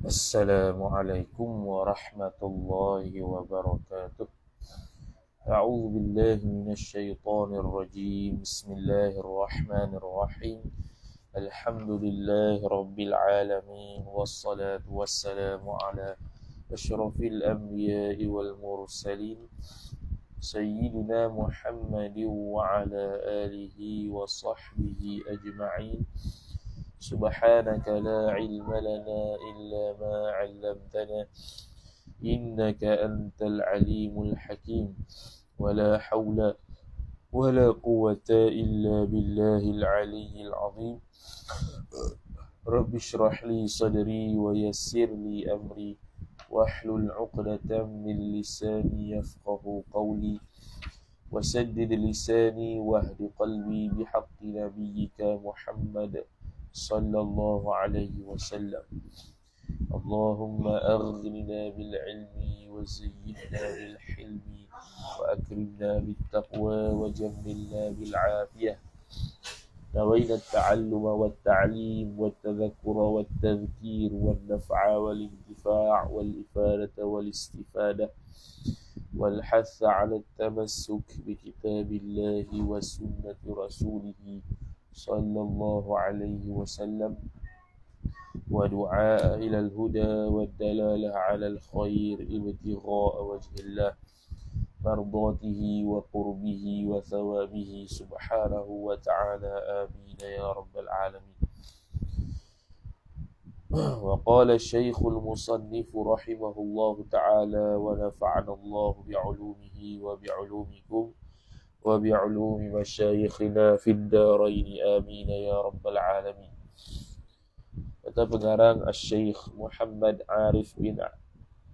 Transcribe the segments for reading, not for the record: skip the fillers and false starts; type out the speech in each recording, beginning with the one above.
Assalamualaikum warahmatullahi wabarakatuh. A'udzu billahi minasyaitonir rajim. Bismillahirrahmanirrahim. Alhamdulillahi rabbil alamin wassalatu wassalamu ala asyrafil anbiya'i wal mursalin sayyidina Muhammadin wa ala alihi wa sahbihi ajma'in. Subhanaka la ilma lana illa ma 'allamtana innaka antal alimul hakim wa la hawla wa la quwwata illa billahil aliyyil azim. Rabbi shrah li sadri wa yassir li amri wahlul 'uqdatam min lisani yafqahu qawli wasaddid lisani wahdi qalbi bihaqqi nabiyyika Muhammad sallallahu alaihi wasallam. Allahumma aghnina bil ilmi wa zayyinna bil hilmi wa akrimna bit taqwa wa jammilna bil afiyah. Nawayna at-ta'alluma wat ta'lim wat tadhakkura wat tadhkir wan naf'a wal intifa' wal ifadata wal istifadah wal hath 'ala at-tamassuk bi kitabillahi wa sunnati rasulih sallallahu alaihi wasallam wa du'a ila al-huda wad dalalah 'ala al-khair ibtigha'a wajhillah mardatihi wa qurbihi wa thawabihi subhanahu wa ta'ala amin ya rabbal alamin. Wa qala asy-syaikhul musannif rahimahullahu ta'ala wa nafa'ana Allah bi'ulumihi wa bi'ulumikum wa bi'ulumi masyayikhina fid darain amin ya rabbal alamin. Kata pengarang Asy-Syaikh Muhammad Arif bin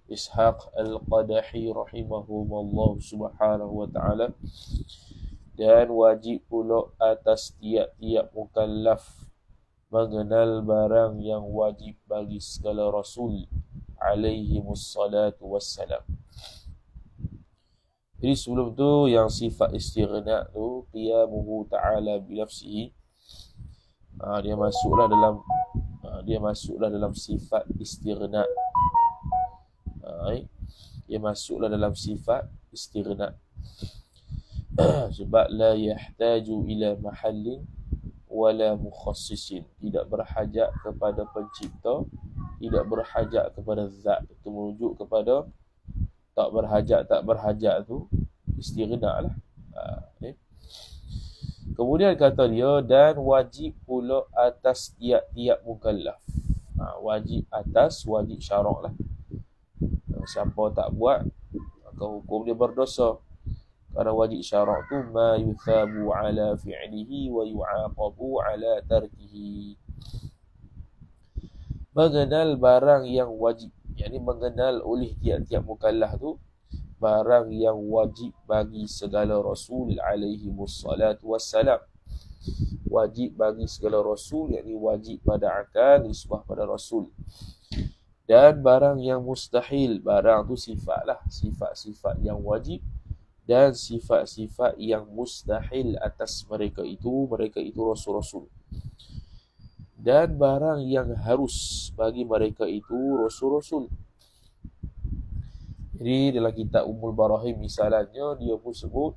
Ishaq Al-Qadahi rahimahumullah subhanahu wa ta'ala, dan wajib pula atas tiap-tiap mukallaf mengenal barang yang wajib bagi segala rasul alaihimus salatu wassalam. Jadi sebelum tu yang sifat istighna tu qiyamuhu ta'ala bi nafsihi, dia masuklah dalam sifat istighna. Dia masuklah dalam sifat istighna. Sebab la yahtaju ila mahallin wala mukhassisin, tidak berhajat kepada pencipta, tidak berhajat kepada zat. Itu merujuk kepada tak berhajat tu istighna lah. Kemudian kata dia, dan wajib pula atas tiap-tiap mukallaf. Wajib syarak lah. Siapa tak buat, maka hukum dia berdosa. Kerana wajib syarak tu ma yuthabu ala fi'lihi wa yu'aqabu ala tarkihi. Mengenal barang yang wajib, yakni mengenal oleh tiap-tiap mukallaf tu barang yang wajib bagi segala rasul alaihi wassalatu wassalam. Wajib bagi segala rasul, yakni wajib pada akal, nisbah pada rasul. Dan barang yang mustahil, barang tu sifat lah, sifat-sifat yang wajib dan sifat-sifat yang mustahil atas mereka itu rasul-rasul. Dan barang yang harus bagi mereka itu rasul-rasul. Jadi dalam kitab Ummul Barahim misalnya, dia pun sebut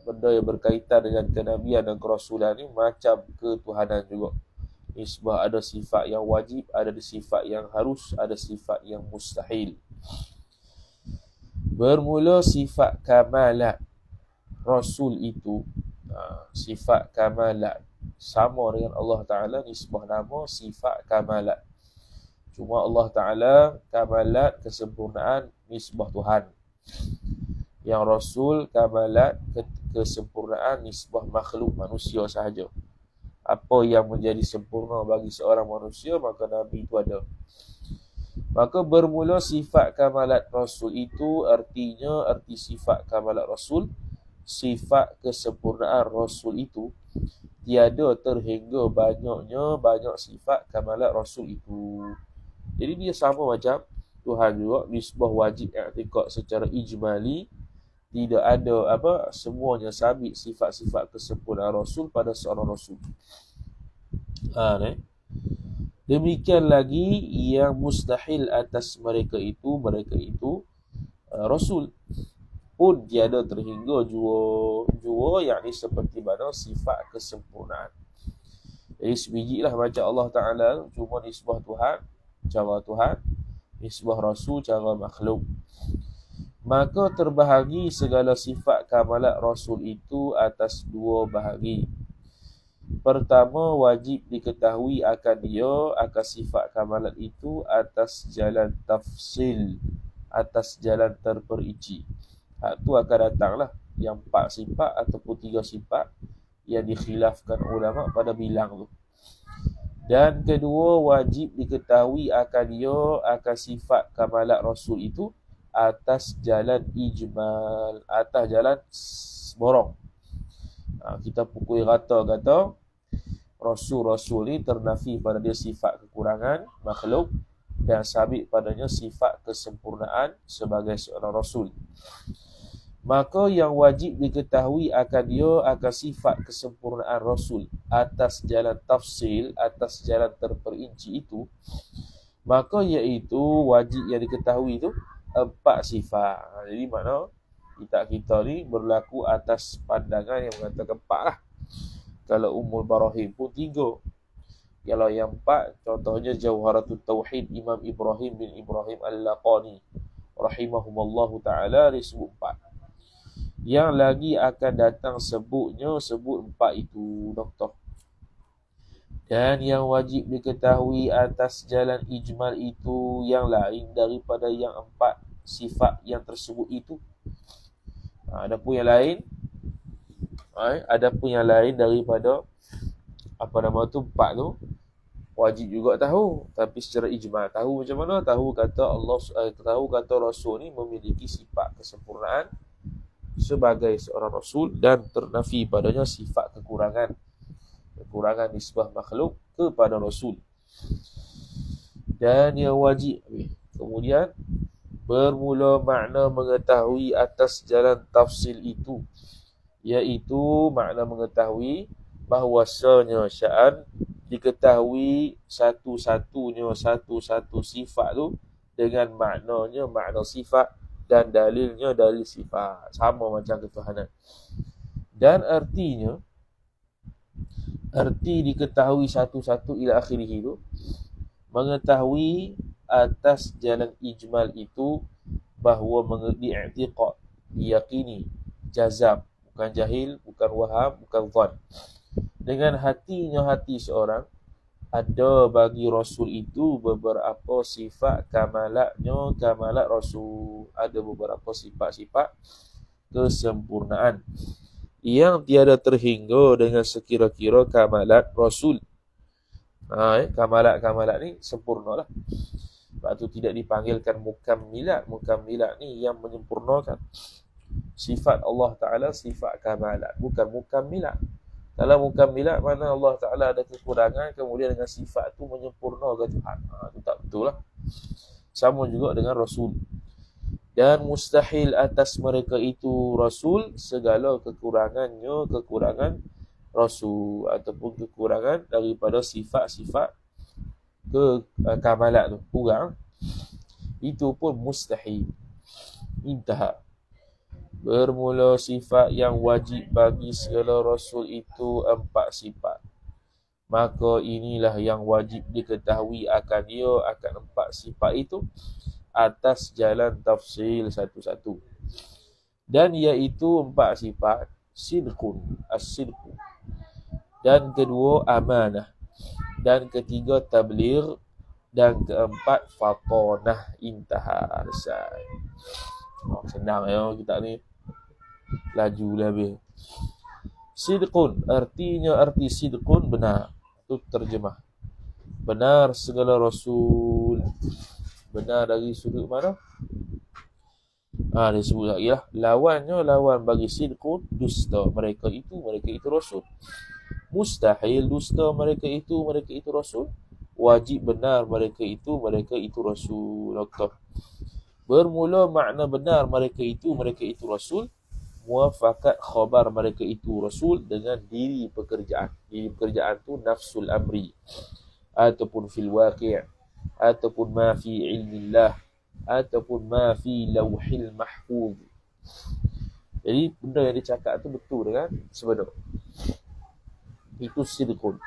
benda yang berkaitan dengan kenabian dan kerasulan ni macam ketuhanan juga. Nisbah ada sifat yang wajib, ada sifat yang harus, ada sifat yang mustahil. Bermula sifat kamalat rasul itu, sifat kamalat sama dengan Allah Ta'ala, nisbah nama sifat kamalat. Cuma Allah Ta'ala kamalat, kesempurnaan, nisbah Tuhan. Yang Rasul kamalat, kesempurnaan, nisbah makhluk, manusia sahaja. Apa yang menjadi sempurna bagi seorang manusia, maka Nabi itu ada. Maka bermula sifat kamalat Rasul itu, arti sifat kamalat Rasul, sifat kesempurnaan Rasul itu, tiada terhingga banyak sifat kamalat Rasul itu. Jadi dia sama macam Tuhan juga, nisbah wajib i'tiqad secara ijmali, tidak ada semuanya sabit sifat-sifat kesempurnaan Rasul pada seorang Rasul. Demikian lagi yang mustahil atas mereka itu Rasul pun tiada terhingga jua yakni seperti mana sifat kesempurnaan. Jadi sebijilah baca Allah Ta'ala cuma nisbah Tuhan, cara Tuhan, nisbah Rasul, cara makhluk. Maka terbahagi segala sifat kamalat Rasul itu atas dua bahagi. Pertama, wajib diketahui akan dia, akan sifat kamalat itu atas jalan tafsil, atas jalan terperinci. Hak tu akan datanglah yang 4 sifat ataupun 3 sifat yang dikhilafkan ulama pada bilang tu. Dan kedua, wajib diketahui akan dia, akan sifat kamalat Rasul itu atas jalan ijmal, atas jalan borong. Kita pukul rata kata Rasul ni ternafi pada dia sifat kekurangan makhluk dan sabit padanya sifat kesempurnaan sebagai seorang Rasul. Maka yang wajib diketahui akan dia, akan sifat kesempurnaan Rasul atas jalan tafsil, atas jalan terperinci itu, maka iaitu wajib yang diketahui itu 4 sifat. Jadi makna kita ni berlaku atas pandangan yang mengatakan 4 lah. Kalau Ummul Barahim pun 3. Kalau yang 4, contohnya Jawharatul Tauhid Imam Ibrahim bin Ibrahim Al-Laqani rahimahumallahu ta'ala disebut 4. Yang lagi akan datang sebut 4 itu, doktor. Dan yang wajib diketahui atas jalan ijmal itu yang lain daripada yang 4 sifat yang tersebut itu. Adapun yang lain, daripada 4 tu wajib juga tahu, tapi secara ijmal tahu macam mana? Tahu kata Rasul ni memiliki sifat kesempurnaan sebagai seorang Rasul dan ternafi padanya sifat kekurangan nisbah makhluk kepada Rasul. Dan yang wajib kemudian bermula makna mengetahui atas jalan tafsil itu, iaitu makna mengetahui bahawasanya sya'an diketahui satu sifat tu dengan maknanya makna sifat dan dalilnya dalil sifat, sama macam ketuhanan. Dan arti diketahui satu-satu ila akhirih itu, mengetahui atas jalan ijmal itu bahawa di'tiqad, diyakini, jazab, bukan jahil, bukan waham, bukan zan. Dengan hati seorang, ada bagi Rasul itu beberapa sifat kamalat Rasul. Ada beberapa sifat-sifat kesempurnaan yang tiada terhingga dengan sekira-kira kamalat Rasul. Kamalat ni sempurnalah. Sebab tu tidak dipanggilkan mukammilat. Mukammilat ni yang menyempurnakan. Sifat Allah Ta'ala sifat kamalat, bukan mukammilat. Kalau mukammilat, mana Allah Ta'ala ada kekurangan, kemudian dengan sifat tu menyempurnakan Tuhan. Itu tak betul lah. Sama juga dengan Rasul. Dan mustahil atas mereka itu Rasul, segala kekurangan Rasul, ataupun kekurangan daripada sifat-sifat kamalat tu kurang, itu pun mustahil. Intaha. Bermula sifat yang wajib bagi segala Rasul itu 4 sifat. Maka inilah yang wajib diketahui akan dia, akan 4 sifat itu atas jalan tafsil satu-satu. Dan iaitu 4 sifat: sidqun, as-sidqu. Dan kedua, amanah. Dan ketiga, tabligh. Dan keempat, fatonah. Intaha. Senang ya kita ni. Laju lebih. Sidqun, arti sidqun benar. Itu terjemah. Benar segala Rasul. Benar dari sudut mana? Dia sebut lagi lah. Lawan bagi sidqun, dusta. Mereka itu Rasul. Mustahil, dusta mereka itu Rasul. Wajib, benar mereka itu Rasul. Doktor. Bermula makna benar mereka itu Rasul. Muafakat khabar mereka itu Rasul dengan diri pekerjaan. Diri pekerjaan tu nafsul amri. ataupun fil waqi', ataupun ma fi ilmillah, ataupun ma fi lauhil mahfuz. Jadi benda yang dia cakap tu betul dengan sebenar. Itu sidqun.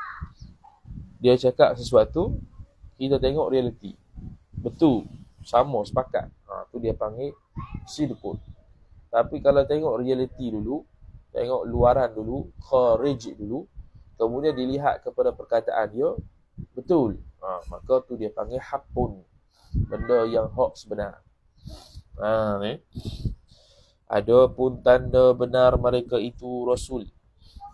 Dia cakap sesuatu, kita tengok realiti. Betul, sama, sepakat. Tu dia panggil sidqun. Tapi kalau tengok realiti dulu, tengok luaran dulu, kharij dulu, kemudian dilihat kepada perkataan dia, betul. Maka tu dia panggil haqqun. Benda yang hak sebenar. Adapun tanda benar mereka itu Rasul.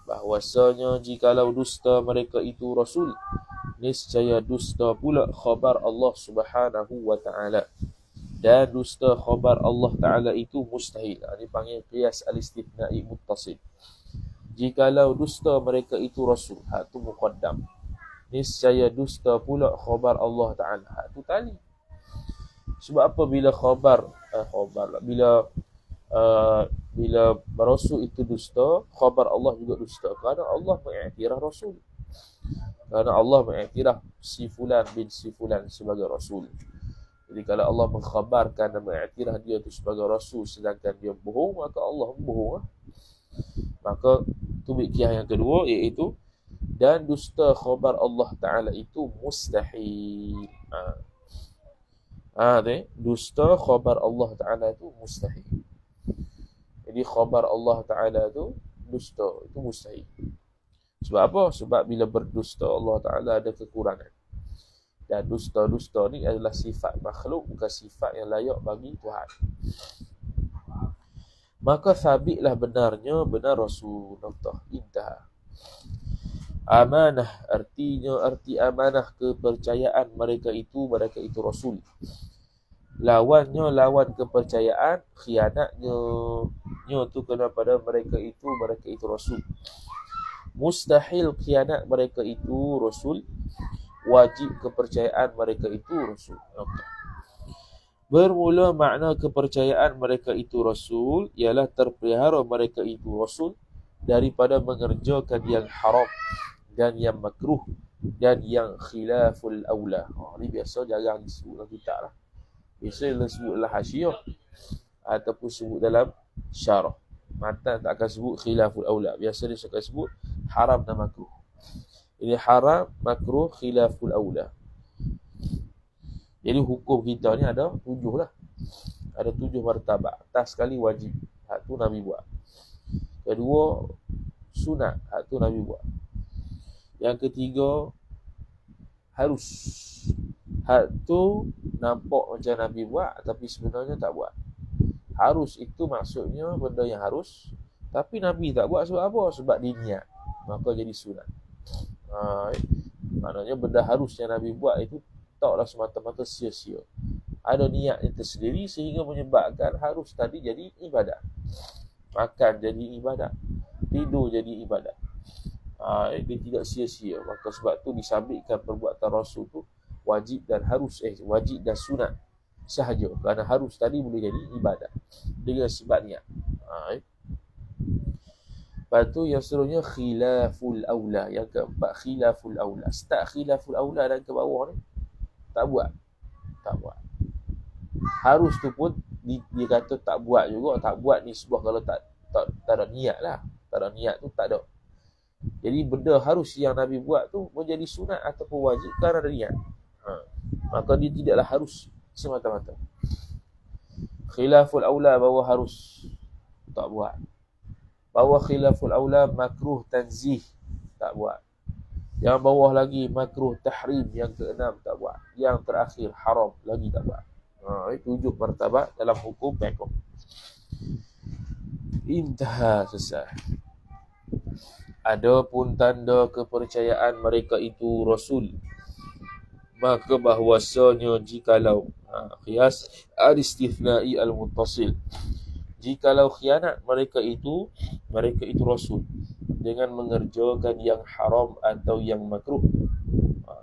Bahwasanya jikalau dusta mereka itu Rasul, niscaya dusta pula khabar Allah Subhanahu wa ta'ala. Dan dusta khabar Allah Ta'ala itu mustahil. Ini panggil qiyas al-istithna'i muttasil. Jikalau dusta mereka itu Rasul, hak tu muqaddam. Niscaya dusta pula khabar Allah Ta'ala, hak tu tali. Sebab apa bila bila Rasul itu dusta, khabar Allah juga dusta. Kerana Allah mengiktiraf Rasul. Kerana Allah mengiktiraf si fulan bin si fulan sebagai Rasul. Jadi kalau Allah mengkhabarkan dan mengiktiraf dia itu sebagai Rasul sedangkan dia bohong, maka Allah bohong. Maka itu qiyas yang kedua, iaitu dan dusta khabar Allah Ta'ala itu mustahil. Dusta khabar Allah Ta'ala itu mustahil. Jadi khabar Allah Ta'ala itu dusta, itu mustahil. Sebab apa? Sebab bila berdusta Allah Ta'ala ada kekurangan. Dan dusta-dusta ni adalah sifat makhluk, bukan sifat yang layak bagi Tuhan. Maka sabitlah benarnya benar Rasulullah. Intaha. Amanah, arti amanah kepercayaan mereka itu Rasul. Lawannya lawan kepercayaan, khianatnya tu kena pada mereka itu Rasul. Mustahil khianat mereka itu Rasul. Wajib kepercayaan mereka itu Rasul. Bermula makna kepercayaan mereka itu Rasul ialah terpelihara mereka itu Rasul daripada mengerjakan yang haram dan yang makruh dan yang khilaful aula. Ini biasa jarang disebut dalam kitab lah. Biasa disebutlah hasyiah ataupun sebut dalam syarah. Matan tak akan sebut khilaful aula. Biasa dia akan sebut haram dan makruh. Ini haram, makruh, khilaful aula. Jadi hukum kita ni ada 7 lah. Ada 7 martabat. Atas sekali wajib. Hak tu Nabi buat. Kedua, sunat. Hak tu Nabi buat. Yang ketiga, harus. Hak tu nampak macam Nabi buat, tapi sebenarnya tak buat. Harus itu maksudnya benda yang harus, tapi Nabi tak buat sebab apa? Sebab dia niat. Maka jadi sunat. Maknanya benda harus yang Nabi buat itu taklah semata-mata sia-sia. Ada niat yang tersendiri sehingga menyebabkan harus tadi jadi ibadah. Makan jadi ibadah, tidur jadi ibadah. Dia tidak sia-sia. Maka sebab tu disabitkan perbuatan Rasul tu wajib dan harus, wajib dan sunat sahaja. Kerana harus tadi boleh jadi ibadah dengan sebab niat. Lepas tu yang seterusnya khilaful aula. Yang keempat khilaful aula. Start khilaful aula dan ke bawah ni tak buat. Harus tu pun dia kata tak buat juga. Tak buat ni sebuah kalau tak ada niat lah. Tak ada niat tu tak ada. Jadi benda harus yang Nabi buat tu menjadi sunat ataupun wajib kerana ada niat. Maka dia tidaklah harus semata-mata. Khilaful aula bahawa harus tak buat. Bawah khilaful aula makruh tanzih tak buat. Yang bawah lagi makruh tahrim, yang keenam tak buat. Yang terakhir haram lagi tak buat. 7 martabat dalam hukum fiqh. Intaha, selesai. Adapun tanda kepercayaan mereka itu Rasul, maka bahwasanya jikalau qiyas al-istithna'i al-muttasil, jikalau khianat mereka itu Rasul dengan mengerjakan yang haram atau yang makruh,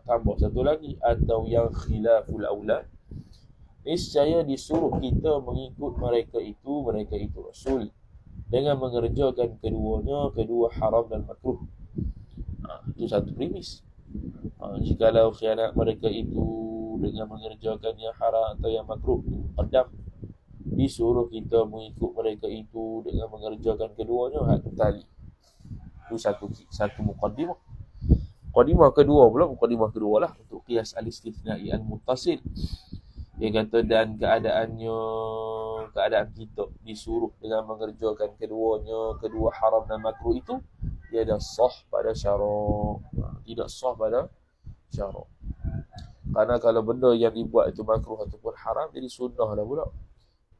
tambah satu lagi, atau yang khilaful aula, niscaya disuruh kita mengikut mereka itu Rasul dengan mengerjakan kedua haram dan makruh. Itu satu premis. Jikalau khianat mereka itu dengan mengerjakan yang haram atau yang makruh, muqaddam, disuruh kita mengikut mereka itu dengan mengerjakan keduanya, hak tali. Itu satu muqaddimah. Muqaddimah kedua pula, muqaddimah kedua lah untuk qiyas al-istithna'i al-muttasil. Dia kata dan keadaan kita disuruh dengan mengerjakan keduanya, kedua haram dan makruh itu, dia dah sah pada syarak, tidak sah pada syarak. Karena kalau benda yang dibuat itu makruh ataupun haram, jadi sunnah lah pula.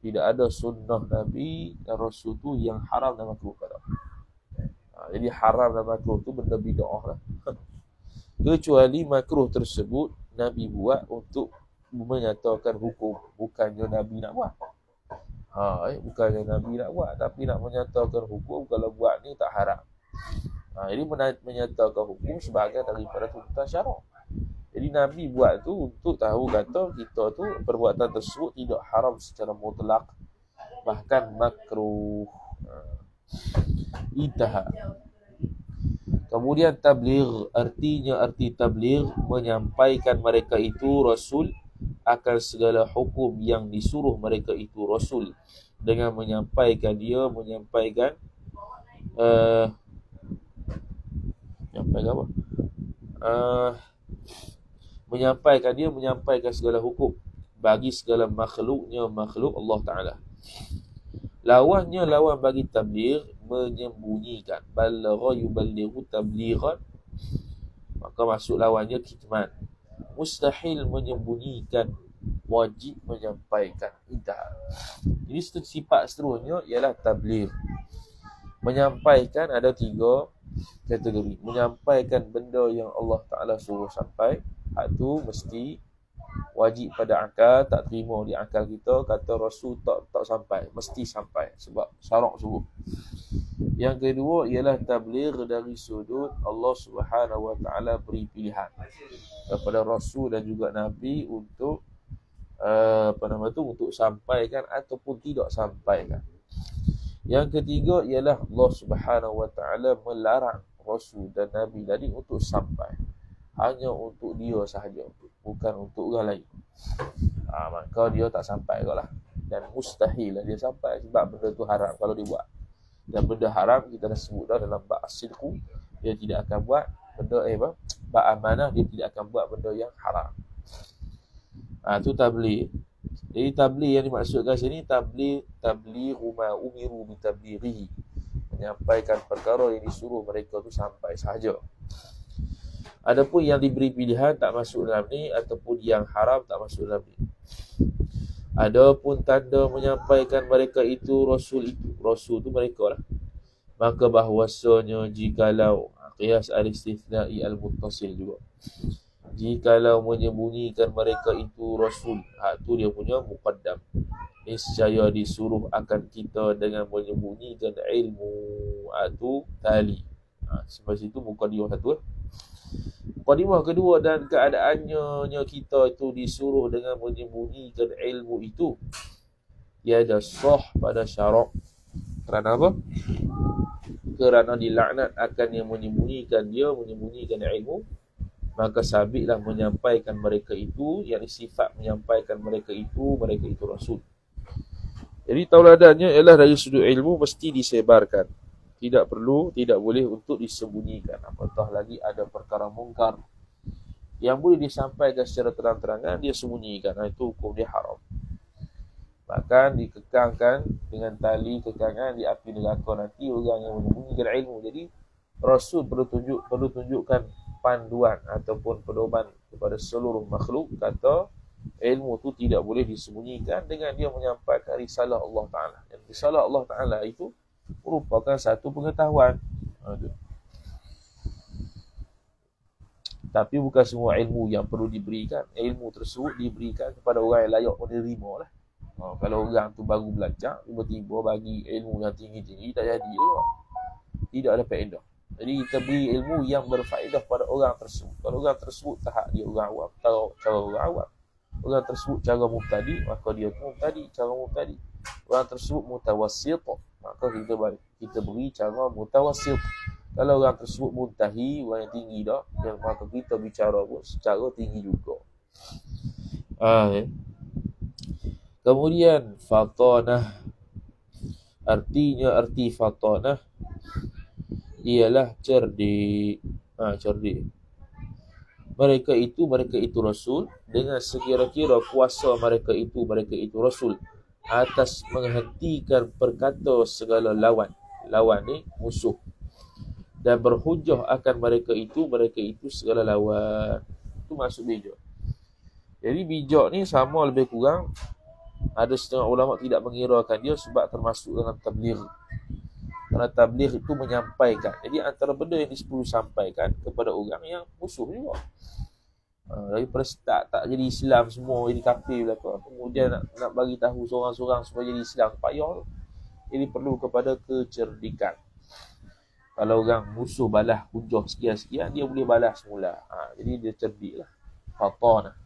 Tidak ada sunnah Nabi dan Rasul tu yang haram dan makruh pada. Jadi haram dan makruh tu benda bid'ah lah. Kecuali makruh tersebut Nabi buat untuk menyatakan hukum, bukannya Nabi nak buat. Bukannya Nabi nak buat, tapi nak menyatakan hukum kalau buat ni tak haram. Jadi menyatakan hukum sebagai daripada tuntutan syarak. Jadi Nabi buat tu untuk tahu kata kita tu perbuatan tersebut tidak haram secara mutlak, bahkan makruh. Intaha. Kemudian tabligh, arti tabligh menyampaikan mereka itu Rasul akan segala hukum yang disuruh mereka itu Rasul dengan menyampaikan menyampaikan segala hukum bagi segala makhluk Allah Ta'ala. Lawannya bagi tabligh menyembunyikan, balagha yuballighu tablighan, maka masuk lawannya kitman. Mustahil menyembunyikan, wajib menyampaikan. Jadi sifat seterusnya ialah tabligh. Menyampaikan ada 3 kategori. Menyampaikan benda yang Allah Ta'ala suruh sampai, hak tu mesti wajib pada akal, tak terima di akal kita kata Rasul tak sampai, mesti sampai sebab syarak suruh. Yang kedua ialah tabligh dari sudut Allah Subhanahu Wa Ta'ala beri pilihan kepada Rasul dan juga Nabi untuk untuk sampaikan ataupun tidak sampaikan. Yang ketiga ialah Allah Subhanahu Wa Ta'ala melarang Rasul dan Nabi tadi untuk sampai, hanya untuk dia sahaja, bukan untuk orang lain. Maka dia tak sampai lah. Dan mustahil lah dia sampai sebab benda tu haram kalau dia buat. Dan benda haram kita dah sebut dah dalam bab as-sidqu, dia tidak akan buat benda bab amanah, dia tidak akan buat benda yang haram. Tu tabligh. Jadi tabligh yang dimaksudkan sini tabligh ma umiru bi tablighihi, menyampaikan perkara yang disuruh mereka tu sampai sahaja. Adapun yang diberi pilihan tak masuk dalam ni, ataupun yang haram tak masuk dalam ni. Adapun tanda menyampaikan mereka itu Rasul tu mereka lah. Maka bahwasanya jikalau qiyas al-istithna'i al-muttasil juga, jikalau menyembunyikan mereka itu Rasul, hak tu dia punya muqaddam. Niscaya disuruh akan kita dengan menyembunyikan ilmu, tu tali. Sebab situ muqaddimah satu. Muqaddimah kedua, dan keadaannya kita itu disuruh dengan menyembunyikan ilmu itu, ia ada sah pada syarak. Kerana apa? Kerana dilaknat akan yang menyembunyikan ilmu, maka sabitlah menyampaikan mereka itu, yakni sifat menyampaikan mereka itu Rasul. Jadi tauladannya ialah dari sudut ilmu mesti disebarkan. Tidak boleh untuk disembunyikan. Apatah lagi ada perkara mungkar yang boleh disampaikan secara terang-terangan, dia sembunyikan. Itu hukum dia haram. Bahkan dikekangkan dengan tali kekangan di api neraka nanti orang yang menyembunyikan ilmu. Jadi Rasul perlu tunjukkan panduan ataupun pedoman kepada seluruh makhluk, kata ilmu tu tidak boleh disembunyikan dengan dia menyampaikan risalah Allah Ta'ala. Dan risalah Allah Ta'ala itu merupakan satu pengetahuan. Tapi bukan semua ilmu yang perlu diberikan. Ilmu tersebut diberikan kepada orang yang layak menerima lah. Kalau orang tu baru belajar, tiba-tiba bagi ilmu yang tinggi-tinggi, tak jadi juga. Tidak ada faedah. Jadi kita beri ilmu yang berfaedah pada orang tersebut. Kalau orang tersebut tahap dia orang awam, tahu cara orang awam, orang tersebut cara mubtadi, maka dia tu mubtadi, cara mubtadi. Orang tersebut mutawassit, maka kita beri cara mutawassit. Kalau orang tersebut muntahi, orang yang tinggi dah, yang maka kita bicara pun secara tinggi juga. Kemudian fatanah, arti fatanah ialah cerdik. Cerdik. Mereka itu Rasul dengan sekira-kira kuasa mereka itu Rasul atas menghentikan perkata segala lawan. Lawan ni musuh. Dan berhujah akan mereka itu segala lawan. Itu maksud bijak. Jadi bijak ni sama lebih kurang, ada setengah ulama tidak mengirakan dia sebab termasuk dalam tabligh. Kerana tabligh itu menyampaikan. Jadi antara benda yang perlu sampaikan kepada orang yang musuh juga. Daripada start tak jadi Islam semua jadi kafir belaka. Kemudian nak bagi tahu seorang-seorang supaya jadi Islam payah. Jadi perlu kepada kecerdikan. Kalau orang musuh balas hujah sekian-sekian, dia boleh balas semula. Jadi dia cerdik lah. Fatanah.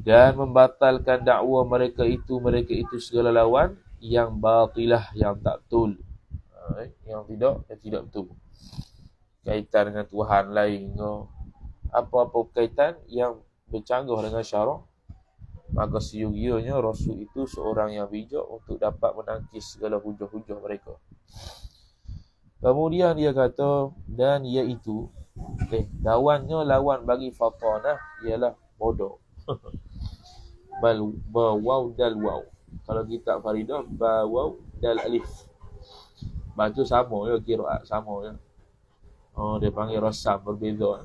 Dan membatalkan dakwa mereka itu segala lawan yang batilah, yang tak betul, yang tidak betul, kaitan dengan Tuhan lain, apa-apa kaitan yang bercanggah dengan syarak, maka seyogianya Rasul itu seorang yang bijak untuk dapat menangkis segala hujah-hujah mereka. Kemudian dia kata, dan iaitu lawan bagi fatanah ialah bodoh. Waw dal waw. Kalau kita Faridah, waw dal alif. Baca sama ya, qiraat sama ya. Dia panggil rasam berbeza.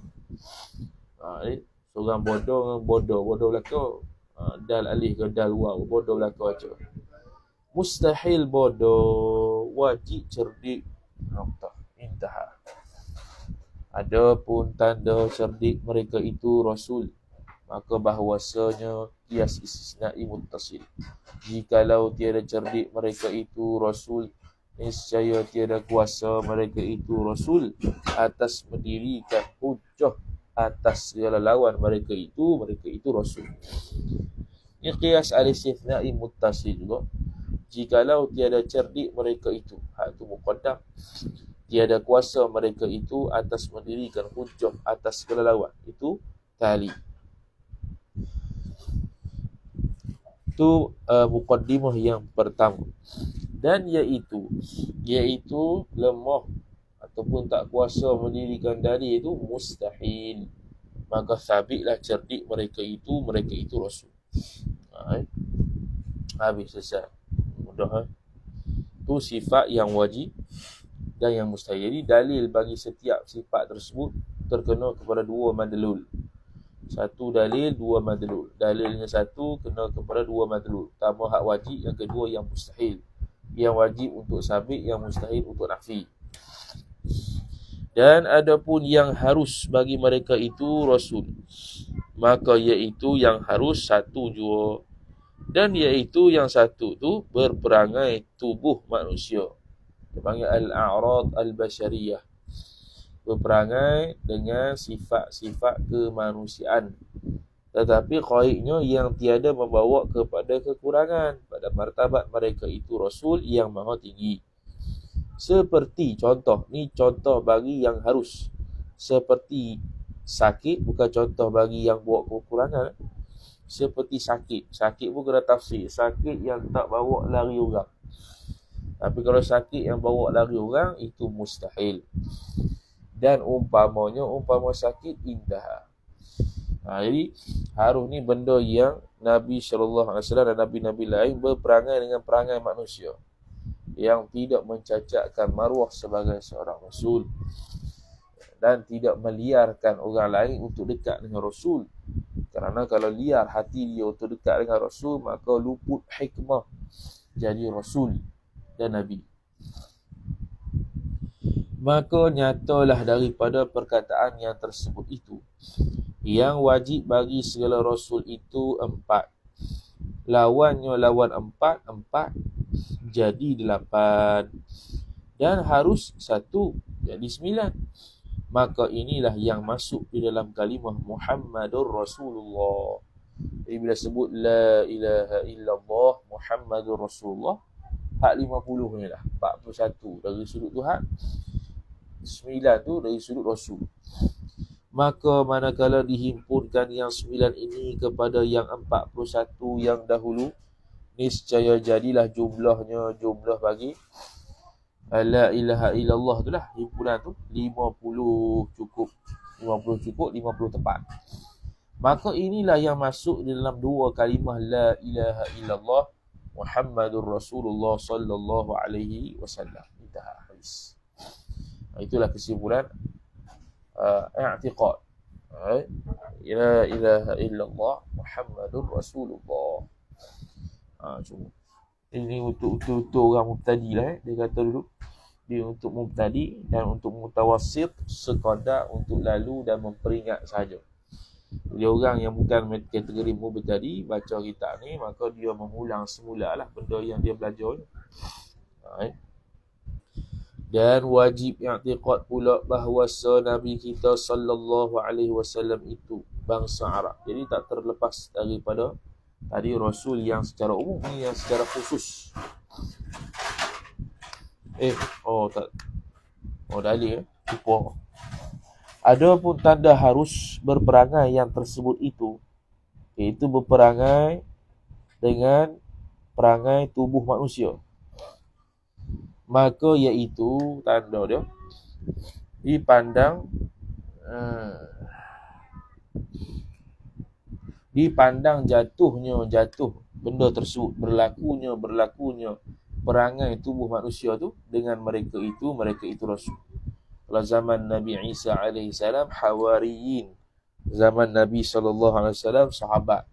Seorang bodoh belaka, dal alif ke dal waw, bodoh belaka baca. Mustahil bodoh, wajib cerdik. Intaha. Adapun tanda cerdik mereka itu Rasul, maka bahawasanya kias istisna'i muttasil. Jikalau tiada cerdik mereka itu Rasul, niscaya tiada kuasa mereka itu Rasul atas mendirikan hujah atas segala lawan mereka itu Rasul. Ini kias al-istisna'i muttasil juga. Jikalau tiada cerdik mereka itu, itu muqaddam, tiada kuasa mereka itu atas mendirikan hujah atas segala lawan, itu tali. Itu muqaddimah yang pertama. Dan iaitu lemah ataupun tak kuasa mendirikan dalil itu mustahil. Maka sabitlah cerdik mereka itu Rasul. Habis selesai. Mudah. Itu sifat yang wajib dan yang mustahil. Jadi dalil bagi setiap sifat tersebut terkena kepada dua madlul. Satu dalil, dua madlul. Dalilnya satu kena kepada dua madlul. Pertama hak wajib, yang kedua yang mustahil. Yang wajib untuk sabit, yang mustahil untuk nafi. Dan adapun yang harus bagi mereka itu Rasul, maka iaitu yang harus satu jua. Dan iaitu yang satu tu berperangai tubuh manusia. Dia panggil al-a'rad al-bashariyah. Berperangai dengan sifat-sifat kemanusiaan. Tetapi qaidnya yang tiada membawa kepada kekurangan pada martabat mereka itu Rasul yang maha tinggi. Seperti contoh, ni contoh bagi yang harus. Seperti sakit, bukan contoh bagi yang bawa kekurangan. Seperti sakit pun kena tafsir. Sakit yang tak bawa lari orang. Tapi kalau sakit yang bawa lari orang, itu mustahil. Dan umpama sakit intaha. Jadi harus ni benda yang Nabi SAW dan Nabi-Nabi lain berperangai dengan perangai manusia, yang tidak mencacatkan maruah sebagai seorang Rasul, dan tidak meliarkan orang lain untuk dekat dengan Rasul. Kerana kalau liar hati dia untuk dekat dengan Rasul, maka luput hikmah jadi Rasul dan Nabi. Maka nyatalah daripada perkataan yang tersebut itu, yang wajib bagi segala Rasul itu 4. Lawannya lawan 4 jadi 8. Dan harus 1 jadi 9. Maka inilah yang masuk di dalam kalimah Muhammadur Rasulullah. Jadi bila sebut la ilaha illallah Muhammadur Rasulullah, hak 50 ni lah. 41 dari sudut Tuhan, 9 tu dari sudut Rasul. Maka manakala dihimpunkan yang 9 ini kepada yang 41 yang dahulu, niscaya jadilah jumlah bagi la ilaha illallah tu lah, himpunan tu 50 cukup, 50 tepat. Maka inilah yang masuk di dalam dua kalimah la ilaha illallah Muhammadur Rasulullah sallallahu alaihi wasallam. Habis. Itulah kesimpulan i'tiqad. La ilaha illallah Muhammadur Rasulullah. Cuma ini untuk orang mubtadi lah. Dia kata dulu, dia untuk mubtadi dan untuk mutawassit, sekadar untuk lalu dan memperingat sahaja. Dia orang yang bukan kategori mubtadi, baca kitab ni, maka dia mengulang semula lah benda yang dia belajar ni. Dan wajib i'tiqad pula bahawa Nabi kita sallallahu alaihi wasallam itu bangsa Arab. Jadi tak terlepas daripada tadi Rasul yang secara umum, ni yang secara khusus. Dalil lupa. Ada pun tanda harus berperangai yang tersebut itu, iaitu berperangai dengan perangai tubuh manusia. Maka iaitu tanda dia dipandang jatuh benda tersebut, berlakunya perangai tubuh manusia tu dengan mereka itu Rasul. Kalau zaman Nabi Isa alaihi salam, hawariyin. Zaman Nabi sallallahu alaihi wasallam, sahabat.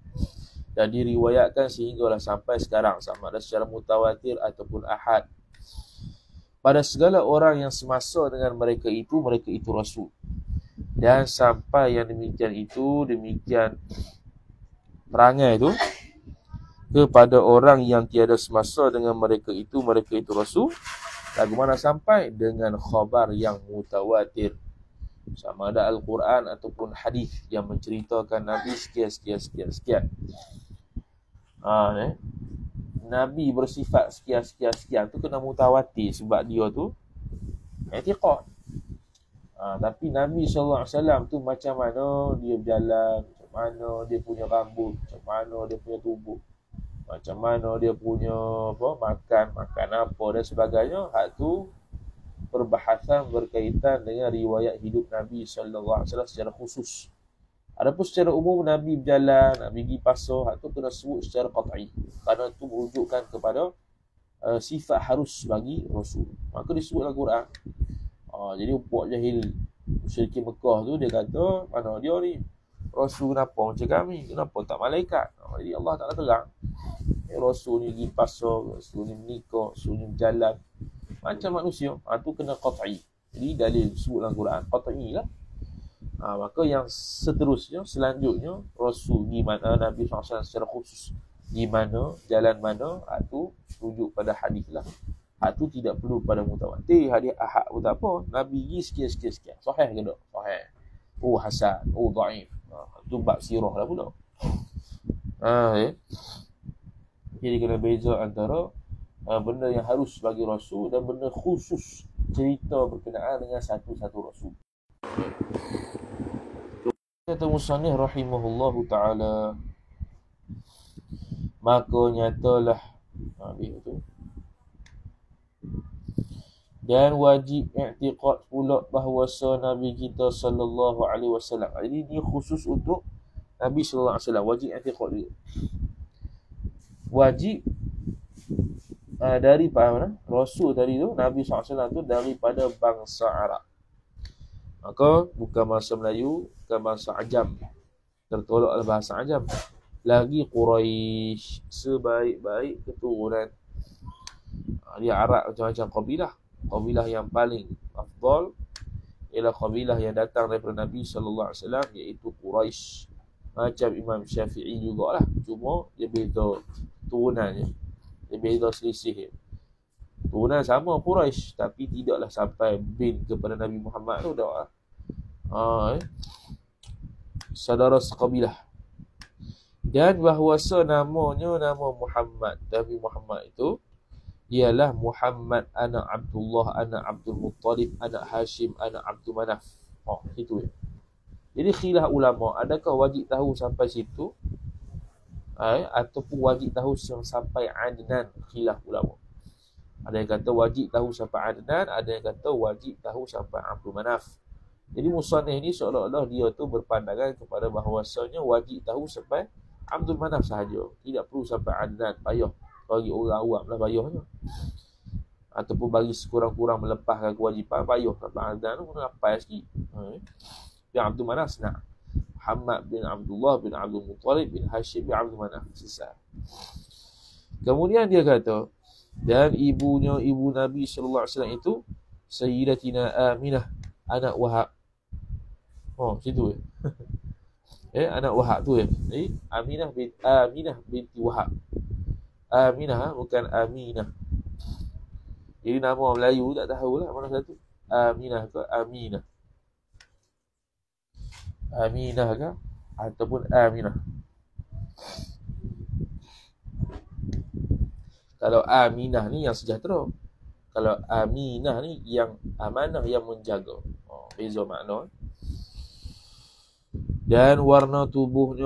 Dan diriwayatkan sehinggalah sampai sekarang, sama ada secara mutawatir ataupun ahad. Pada segala orang yang semasa dengan mereka itu Rasul. Dan sampai yang demikian perangai itu kepada orang yang tiada semasa dengan mereka itu Rasul. Lagu mana sampai? Dengan khabar yang mutawatir, sama ada Al-Quran ataupun hadis yang menceritakan Nabi sekian. Nabi bersifat sekian tu kena mutawatir, sebab dia tu i'tiqad. Tapi Nabi SAW tu macam mana dia berjalan, macam mana dia punya rambut, macam mana dia punya tubuh, macam mana dia punya makan apa dan sebagainya. Hak tu perbahasan berkaitan dengan riwayat hidup Nabi sallallahu alaihi wasallam secara khusus. Adapun secara umum Nabi berjalan, nak pergi pasar, hak tu kena sebut secara qat'i, kerana itu merujukkan kepada sifat harus bagi Rasul. Maka disebut dalam Quran. Jadi puak jahil musyrikin Mekah tu, dia kata, mana dia ni Rasul kenapa macam kami, kenapa tak malaikat? Jadi Allah Ta'ala terang, Rasul ni pergi pasar, Rasul ni menikah, Rasul ni berjalan macam manusia. Itu kena qat'i. Jadi dalil sebut dalam Quran qat'i lah. Maka yang selanjutnya Rasul gimana, Nabi SAW secara khusus gimana, jalan mana, itu rujuk pada hadis lah. Itu tidak perlu pada mutawatir, hadis ahad pun tak apa. Nabi pergi sekian. Sahih ke tak? Sahih. Hasan. Dhaif. Itu bab sirah lah pula. Jadi kena beza antara benda yang harus bagi Rasul dan benda khusus, cerita berkenaan dengan satu-satu Rasul. Kata musannif rahimahullahu ta'ala, maka nyatalah itu. Dan wajib i'tiqad pula bahawa Nabi kita sallallahu alaihi wasallam. Jadi ini khusus untuk Nabi sallallahu alaihi wasallam, wajib i'tiqad dia. Wajib dari mana? Rasul tadi tu, Nabi SAW tu daripada bangsa Arab. Maka bukan bangsa Melayu, bukan bangsa Ajam. Tertolak oleh bahasa Ajam. Lagi Quraisy, sebaik-baik keturunan. Dia Arab macam-macam kabilah. Kabilah yang paling afdal ialah kabilah yang datang daripada Nabi SAW, iaitu Quraisy. Macam Imam Syafi'i jugalah. Cuma dia beza turunannya, dia beza selisih. Turunan sama Quraisy, tapi tidaklah sampai bin kepada Nabi Muhammad tu dah. Saudara sekabilah. Dan bahawasa nama Muhammad, Nabi Muhammad itu ialah Muhammad anak Abdullah, anak Abdul Muttalib, anak Hashim, anak Abdul Manaf. Itu ya. Jadi khilaf ulama, adakah wajib tahu sampai situ ataupun wajib tahu sampai Adnan? Khilaf ulama. Ada yang kata wajib tahu sampai Adnan, ada yang kata wajib tahu sampai Abdul Manaf. Jadi musannif ni seolah-olah dia tu berpandangan kepada bahawasanya wajib tahu sampai Abdul Manaf sahaja, tidak perlu sampai Adnan. Payah bagi orang awam lah, payahnya. Ataupun bagi sekurang-kurang melepaskan kewajipan, payah sampai Adnan tu kena hafal sikit. Bin Abdul Manaf senang. Muhammad bin Abdullah bin Abdul Muttalib bin Hashim bin Abdul Manaf, selesai. Kemudian dia kata, dan ibunya ibu Nabi sallallahu alaihi wasallam itu Sayyidatina Aminah anak Wahab. Situ ya. Anak Wahab tu ya. Aminah binti Wahab. Aminah bukan Aminah. Jadi nama Melayu tak tahulah mana satu. Aminah ke Aminah. Aminah ke ataupun Aminah. Kalau Aminah ni yang sejahtera. Kalau Aminah ni yang amanah, yang menjaga. Beza makna. Dan warna tubuh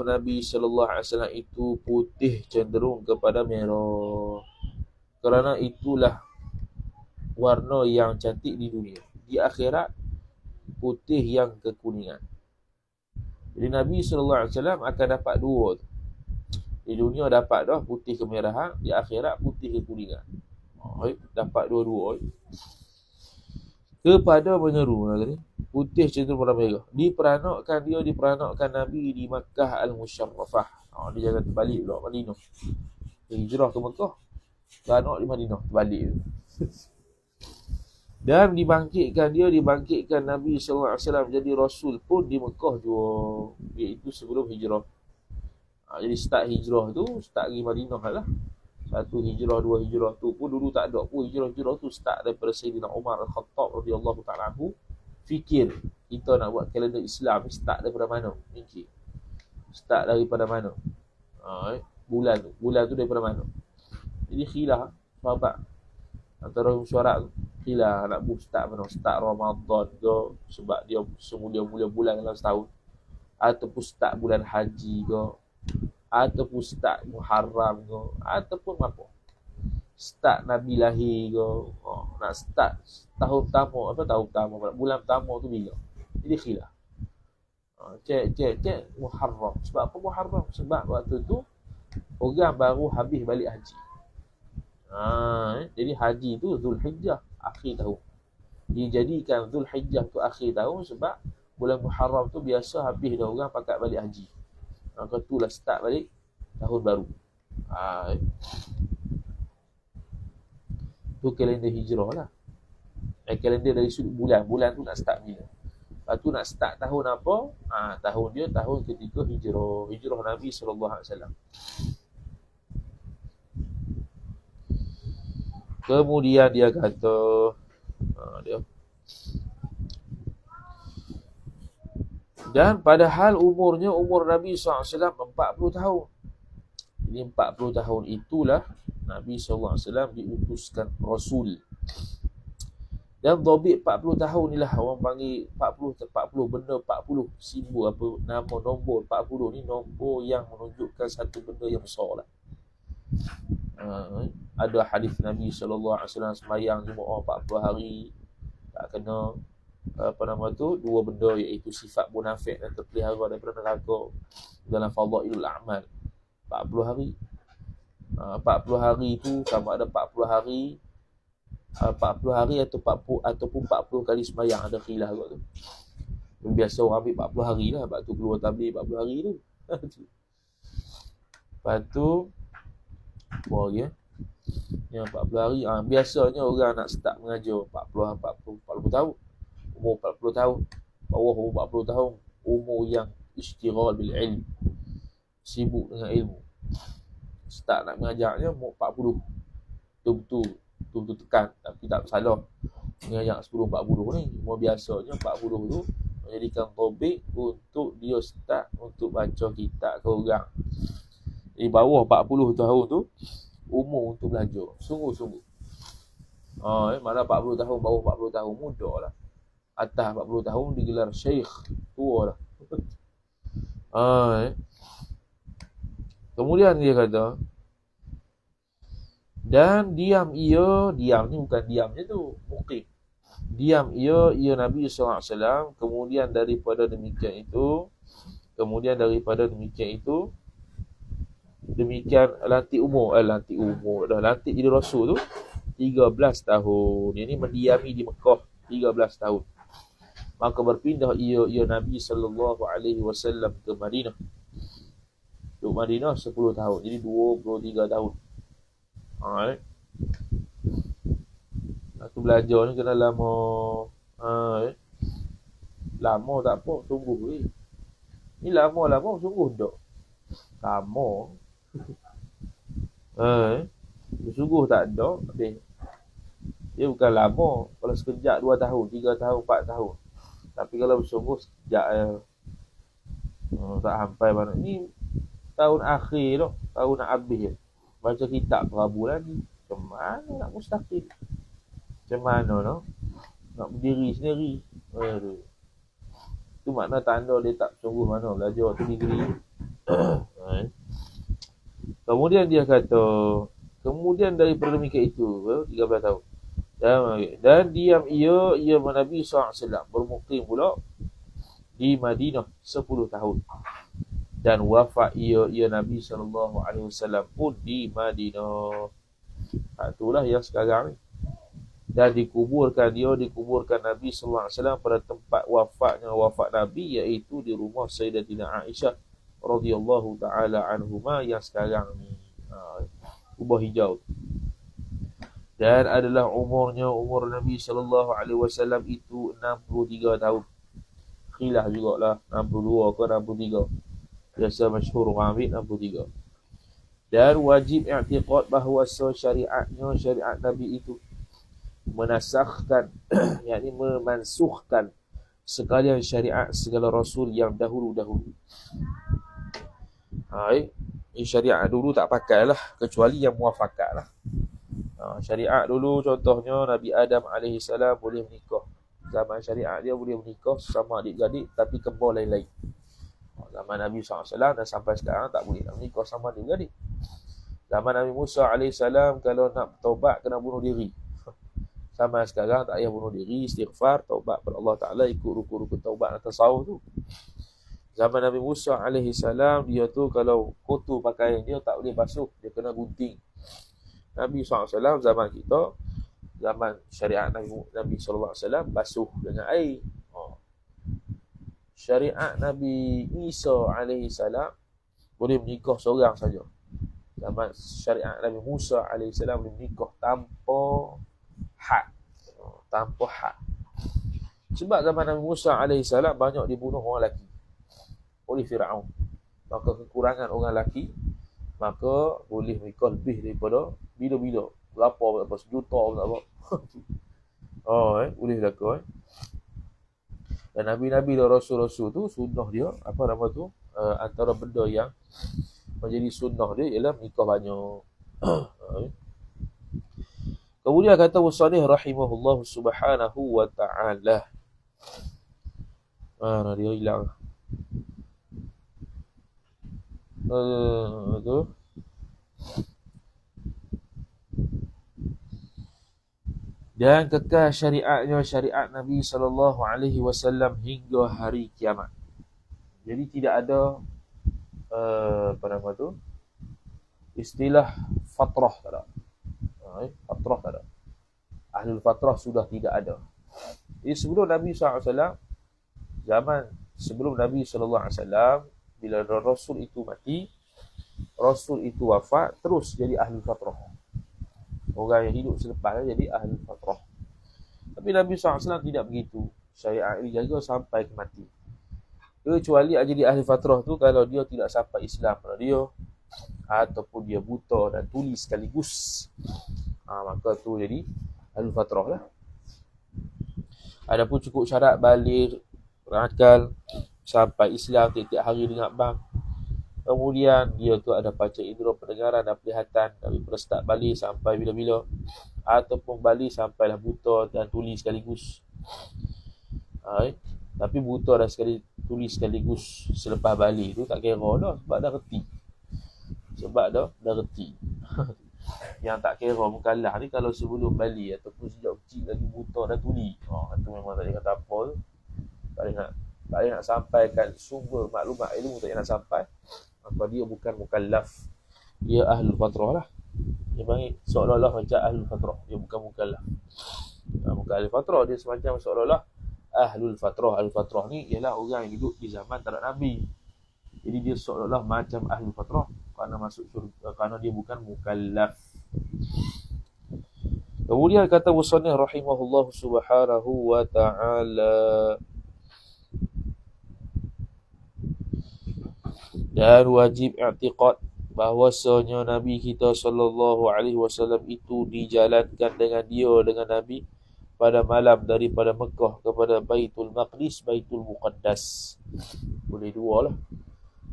Nabi sallallahu alaihi wasallam itu putih cenderung kepada merah. Kerana itulah warna yang cantik di dunia. Di akhirat putih yang kekuningan. Jadi Nabi sallallahu alaihi wasallam akan dapat dua. Di dunia dapat dah putih kemerahan, di akhirat putih kekuningan. Dapat dua-dua. Kepada menyeru tadi. Putih cenderung pada merah. Diperanakkan Nabi di Makkah Al-Musharrafah. Dia jangan terbalik pula Madinah. Hijrah ke Makkah, beranak di Madinah, terbalik. Dan dibangkitkan Nabi SAW jadi Rasul pun di Makkah juga, iaitu sebelum hijrah. Jadi start hijrah tu, start pergi Madinah lah. Satu hijrah, dua hijrah tu pun dulu tak ada pun. Hijrah tu start daripada Sayyidina Umar Al-Khattab radhiyallahu ta'ala anhu. Fikir kita nak buat kalender Islam ni start daripada mana? Fikir start daripada mana? Bulan tu daripada mana? Jadi khilaf sahabat antara syarat tu, khilaf nak start mana? Start Ramadan ke sebab dia semula bulan dalam setahun, ataupun start bulan haji ke, ataupun start Muharram ke, ataupun apa, start Nabi lahir ke, nak start tahun pertama, bulan pertama tu bila. Jadi khilaf. Cek Muharram. Sebab apa Muharram? Sebab waktu tu orang baru habis balik haji. Jadi haji tu Zulhijjah akhir tahun. Dijadikan Zulhijjah tu akhir tahun sebab bulan Muharram tu biasa habis dah orang pakat balik haji. Maka itulah start balik tahun baru. Tu kalender hijrah lah. Kalender dari sudut bulan tu nak start bila. Lepas tu nak start tahun apa? Tahun ketika hijrah Nabi SAW. Kemudian dia kata dan padahal umur Nabi SAW 40 tahun. Jadi 40 tahun itulah Nabi SAW diutuskan Rasul. Dan dhabit 40 tahun inilah orang panggil 40 benda, 40 simbol apa, nama nombor 40 ni nombor yang menunjukkan satu benda yang besar lah. Ada hadis Nabi SAW sembahyang Jumaat 40 hari tak kena dua benda, iaitu sifat munafik dan terpelihara daripada neraka dalam fadailul a'mal. 40 hari 40 hari tu sama ada 40 hari ataupun 40 kali sembahyang, ada khilaf kat tu. Biasa orang ambil 40 hari lah, sebab tu keluar tabligh 40 hari tu. Lepas tu apa lagi yang 40 hari, biasanya orang nak start mengajar 40 tahun, umur 40 tahun, bawah umur 40 tahun, umur yang istighal bil ilm, sibuk dengan ilmu. Start nak mengajarnya umur 40. Tu tekan, tapi tak salah. Mengajar 10-40 ni, umur biasanya 40 tu menjadikan topik untuk dia start untuk baca kitab ke orang. Di bawah 40 tahun tu umur untuk belajar. Sungguh-sungguh. Malah 40 tahun, bawah 40 tahun, muda lah. Atas 40 tahun digelar syekh, tua lah. Kemudian dia kata, dan diam ni bukan diam je tu, muqim. Diam ia Nabi SAW. Kemudian daripada demikian itu, demikian lantik umur jadi Rasul tu 13 tahun. Ini mendiami di Mekah 13 tahun. Maka berpindah ia Nabi SAW ke Madinah. Duduk Madinah 10 tahun. Jadi 23 tahun. Aku belajar ni kena lama. Lama tak apa, sungguh Ni lama sungguh tak. Lama. Sungguh tak ada. Dia bukan lama. Kalau sekejap 2 tahun, 3 tahun, 4 tahun. Tapi kalau bersungguh sekejap tak sampai mana. Ni tahun akhir tu, tahun nak habis je. Baca kitab Rabu lagi. Macam mana nak mustaqim? Macam mana nak berdiri sendiri? Itu makna tanda dia tak sungguh mana belajar tu degree. Kemudian dia kata, kemudian daripada demikian itu 13 tahun. Dan diam ia Nabi SAW bermukim pula di Madinah 10 tahun. Dan wafat ia Nabi SAW pun di Madinah. Itulah yang sekarang ni. Dan dikuburkan Nabi SAW pada tempat wafat Nabi, iaitu di rumah Sayyidatina Aisyah radhiyallahu ta'ala anhuma yang sekarang ni. Kubah hijau. Dan adalah umur Nabi SAW itu 63 tahun. Khilaf jugalah 62 ke 63. Biasa masyhur orang ambil 63. Dan wajib i'tiqad bahawa syariat Nabi itu menasakhkan yakni memansukhkan sekalian syariat segala rasul yang dahulu-dahulu. Ini syariat dulu tak pakai lah, kecuali yang muafakat lah. Syariat dulu contohnya Nabi Adam AS boleh menikah. Zaman syariat dia boleh menikah sama adik-adik tapi kembar lain-lain. Zaman Nabi SAW dan sampai sekarang tak boleh nak menikah sama adik-adik. Zaman Nabi Musa AS kalau nak taubat kena bunuh diri. Sampai sekarang tak payah bunuh diri, istighfar, taubat kepada Allah Ta'ala, ikut rukun-rukun taubat dan tasawuf tu. Zaman Nabi Musa AS, dia tu kalau kotor pakaian dia tak boleh basuh, dia kena gunting. Nabi SAW zaman kita, zaman syariat Nabi SAW basuh dengan air. Syariat Nabi Isa AS boleh menikah seorang saja. Zaman syariat Nabi Musa AS boleh menikah tanpa had. Sebab zaman Nabi Musa AS banyak dibunuh orang lelaki oleh Fir'aun. Maka kekurangan orang lelaki, maka boleh menikah lebih daripada bila-bila. Berapa sejuta tak apa. Boleh berlaku. Dan Nabi-Nabi dan Rasul-Rasul tu sunnah dia, apa nama tu? Antara benda yang menjadi sunnah dia ialah menikah banyak. Kemudian kata Musannih rahimahullah subhanahu wa ta'ala. Mana dia hilang? Tu. Dan kekal syariat Nabi SAW hingga hari kiamat. Jadi tidak ada istilah fatrah tak ada. Fatrah tak ada. Ahlul fatrah sudah tidak ada. Jadi sebelum Nabi SAW, zaman sebelum Nabi SAW, bila Rasul itu mati, Rasul itu wafat, terus jadi ahlul fatrah. Orang yang hidup selepasnya jadi ahlul fatrah. Tapi Nabi SAW tidak begitu. Syariat ini jaga sampai ke mati. Kecuali jadi ahli fatrah tu kalau dia tidak sampai Islam pada dia, ataupun dia buta dan tuli sekaligus, maka tu jadi ahli fatrah lah. Adapun cukup syarat balik, berakal, sampai Islam tiap-tiap hari dengan bang, Kemudian dia tu ada panca indera pendengaran dan penglihatan daripada start balik sampai bila-bila, ataupun balik sampailah buta dan tuli sekaligus. Tapi buta dan tuli sekaligus selepas balik tu tak kira dah, sebab dah reti. Dah reti. Yang tak kira mukallaf ni kalau sebelum balik ataupun sejak kecil lagi buta dan tuli. Itu memang tak boleh kata apa tu. Tak boleh nak sampaikan sumber maklumat ilmu, tak boleh nak sampai. Maka dia bukan mukallaf. Dia ahlul fatrah lah. Dia panggil seolah-olah macam ahlul fatrah. Dia bukan mukallaf. Bukan ahlul fatrah. Dia semacam seolah-olah ahlul fatrah. Ahlul fatrah ni ialah orang yang hidup di zaman tak ada Nabi. Jadi dia seolah-olah macam ahlul fatrah kerana masuk surga, kerana dia bukan mukallaf. Kemudian kata musannif rahimahullah subhanahu wa ta'ala, dan wajib i'tiqad bahwasanya Nabi kita sallallahu alaihi wasallam itu dijalankan dengan Nabi pada malam daripada Mekah kepada Baitul Maqdis, Baitul Muqaddas. Boleh dua lah,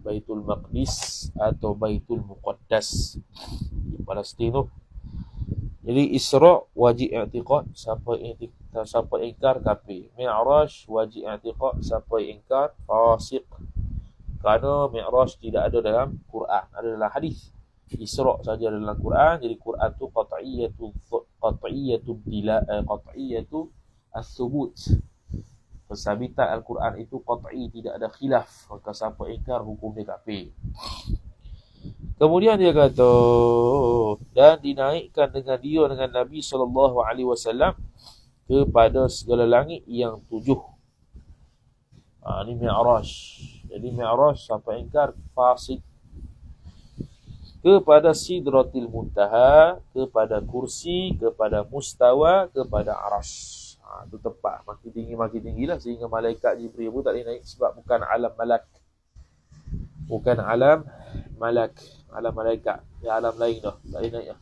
Baitul Maqdis atau Baitul Muqaddas di Palestin tu. Jadi Isra wajib i'tiqad, siapa ingkar kafir. Mi'raj wajib i'tiqad, siapa ingkar fasik. Kerana Mi'raj tidak ada dalam Quran, ada dalam hadis. Isra saja dalam Quran. Jadi Quran tu qat'iyatu as-subut. Persabitan Al-Quran itu qat'i, tidak ada khilaf. Maka siapa ingkar hukum dia kafir. Kemudian dia kata, dan dinaikkan dengan Nabi SAW kepada segala langit yang 7. Ini Mi'raj. Jadi Mi'raj siapa ingkar fasik. Kepada Sidratil Muntaha, kepada kursi, kepada mustawa, kepada arash. Itu tempat makin tinggi lah, sehingga malaikat Jibril pun tak boleh naik, sebab bukan alam malak. Bukan alam malak, alam malaikat. Ya, alam lain dah, tak boleh naik lah.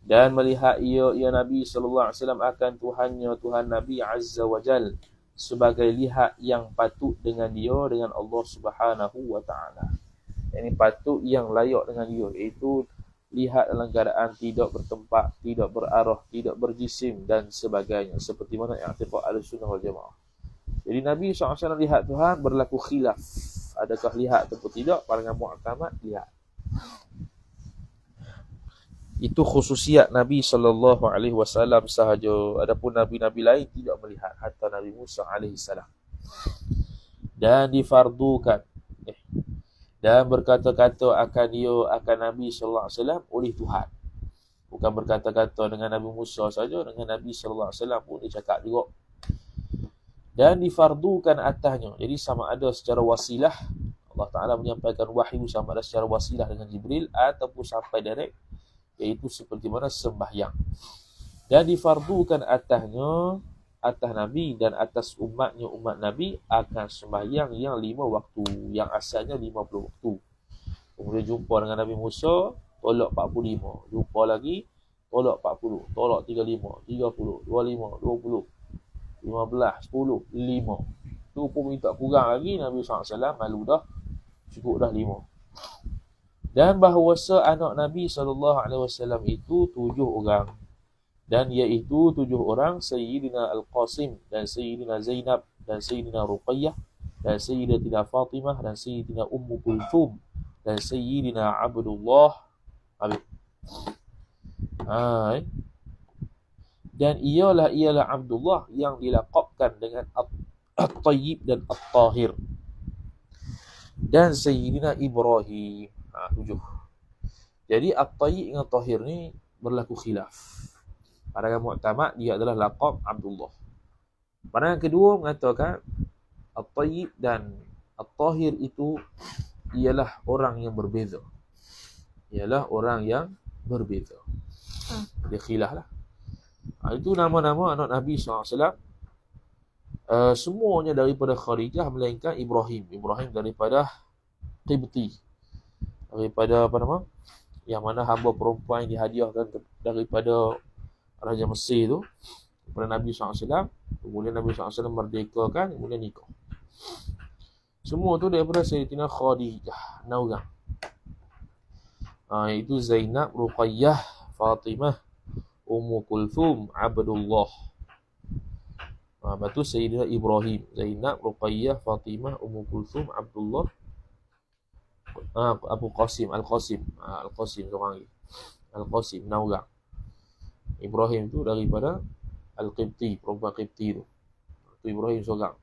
Dan melihat ia Nabi SAW akan Tuhannya, Tuhan Nabi Azza wa Jal, sebagai lihat yang patut dengan dia, dengan Allah Subhanahu wa ta'ala. Yang ini patut, yang layak dengan dia, iaitu lihat dalam keadaan tidak bertempat, tidak berarah, tidak berjisim dan sebagainya, seperti mana i'tiqad Ahlussunnah wal Jamaah. Jadi Nabi SAW lihat Tuhan berlaku khilaf. Adakah lihat ataupun tidak? Pandangan mu'tamad lihat. Itu khususiat Nabi SAW sahaja. Adapun Nabi-Nabi lain tidak melihat, hatta Nabi Musa AS. Dan difardukan dan berkata-kata akan Nabi SAW oleh Tuhan. Bukan berkata-kata dengan Nabi Musa saja, dengan Nabi SAW pun dia cakap juga. Dan difardukan atasnya. Jadi sama ada secara wasilah, Allah Ta'ala menyampaikan wahyu sama ada secara wasilah dengan Jibril, ataupun sampai direct, iaitu seperti mana sembahyang. Dan difardukan atasnya, atas Nabi dan atas umatnya, umat Nabi, akan sembahyang yang 5 waktu, yang asalnya 50 waktu. Kemudian jumpa dengan Nabi Musa, tolak 45. Jumpa lagi, tolak 40. Tolak 35, 30, 25, 20, 15, 10, 5. Tu pun minta kurang lagi. Nabi SAW malu dah, cukup dah 5. Dan bahawasa anak Nabi SAW itu 7 orang. Dan iaitu 7 orang, Sayyidina Al-Qasim, dan Sayyidina Zainab, dan Sayyidina Ruqayyah, dan Sayyidina Fatimah, dan Sayyidina Ummu Kulthum, dan Sayyidina Abdullah. Dan ialah Abdullah yang dilaqabkan dengan At-Tayyib dan At-Tahir. Dan Sayyidina Ibrahim. 7. Jadi At-Tayyib dengan At-Tahir ni berlaku khilaf. Pandangan mu'tamad dia adalah laqab Abdullah. Pandangan kedua mengatakan At-Tayyib dan At-Tahir itu ialah orang yang berbeza. Ialah orang yang berbeza. Dia khilaf lah. Itu nama-nama anak Nabi SAW. Semuanya daripada Kharijah, melainkan Ibrahim. Ibrahim daripada Qibti. Daripada yang mana hamba perempuan yang dihadiahkan daripada Raja Mesir tu kepada Nabi SAW. Kemudian Nabi SAW merdekakan, kemudian nikah. Semua tu daripada Sayyidatina Khadijah, 6 orang. Itu Zainab, Ruqayyah, Fatimah, Ummu Kulthum, Abdullah. Lepas tu Sayyidina Ibrahim, Zainab, Ruqayyah, Fatimah, Ummu Kulthum, Abdullah, Abu Qasim, Al-Qasim. Al-Qasim seorang lagi. Al-Qasim, 6 orang. Ibrahim tu daripada Al-Qibti, perempuan Qibti tu. Tu Ibrahim seorang.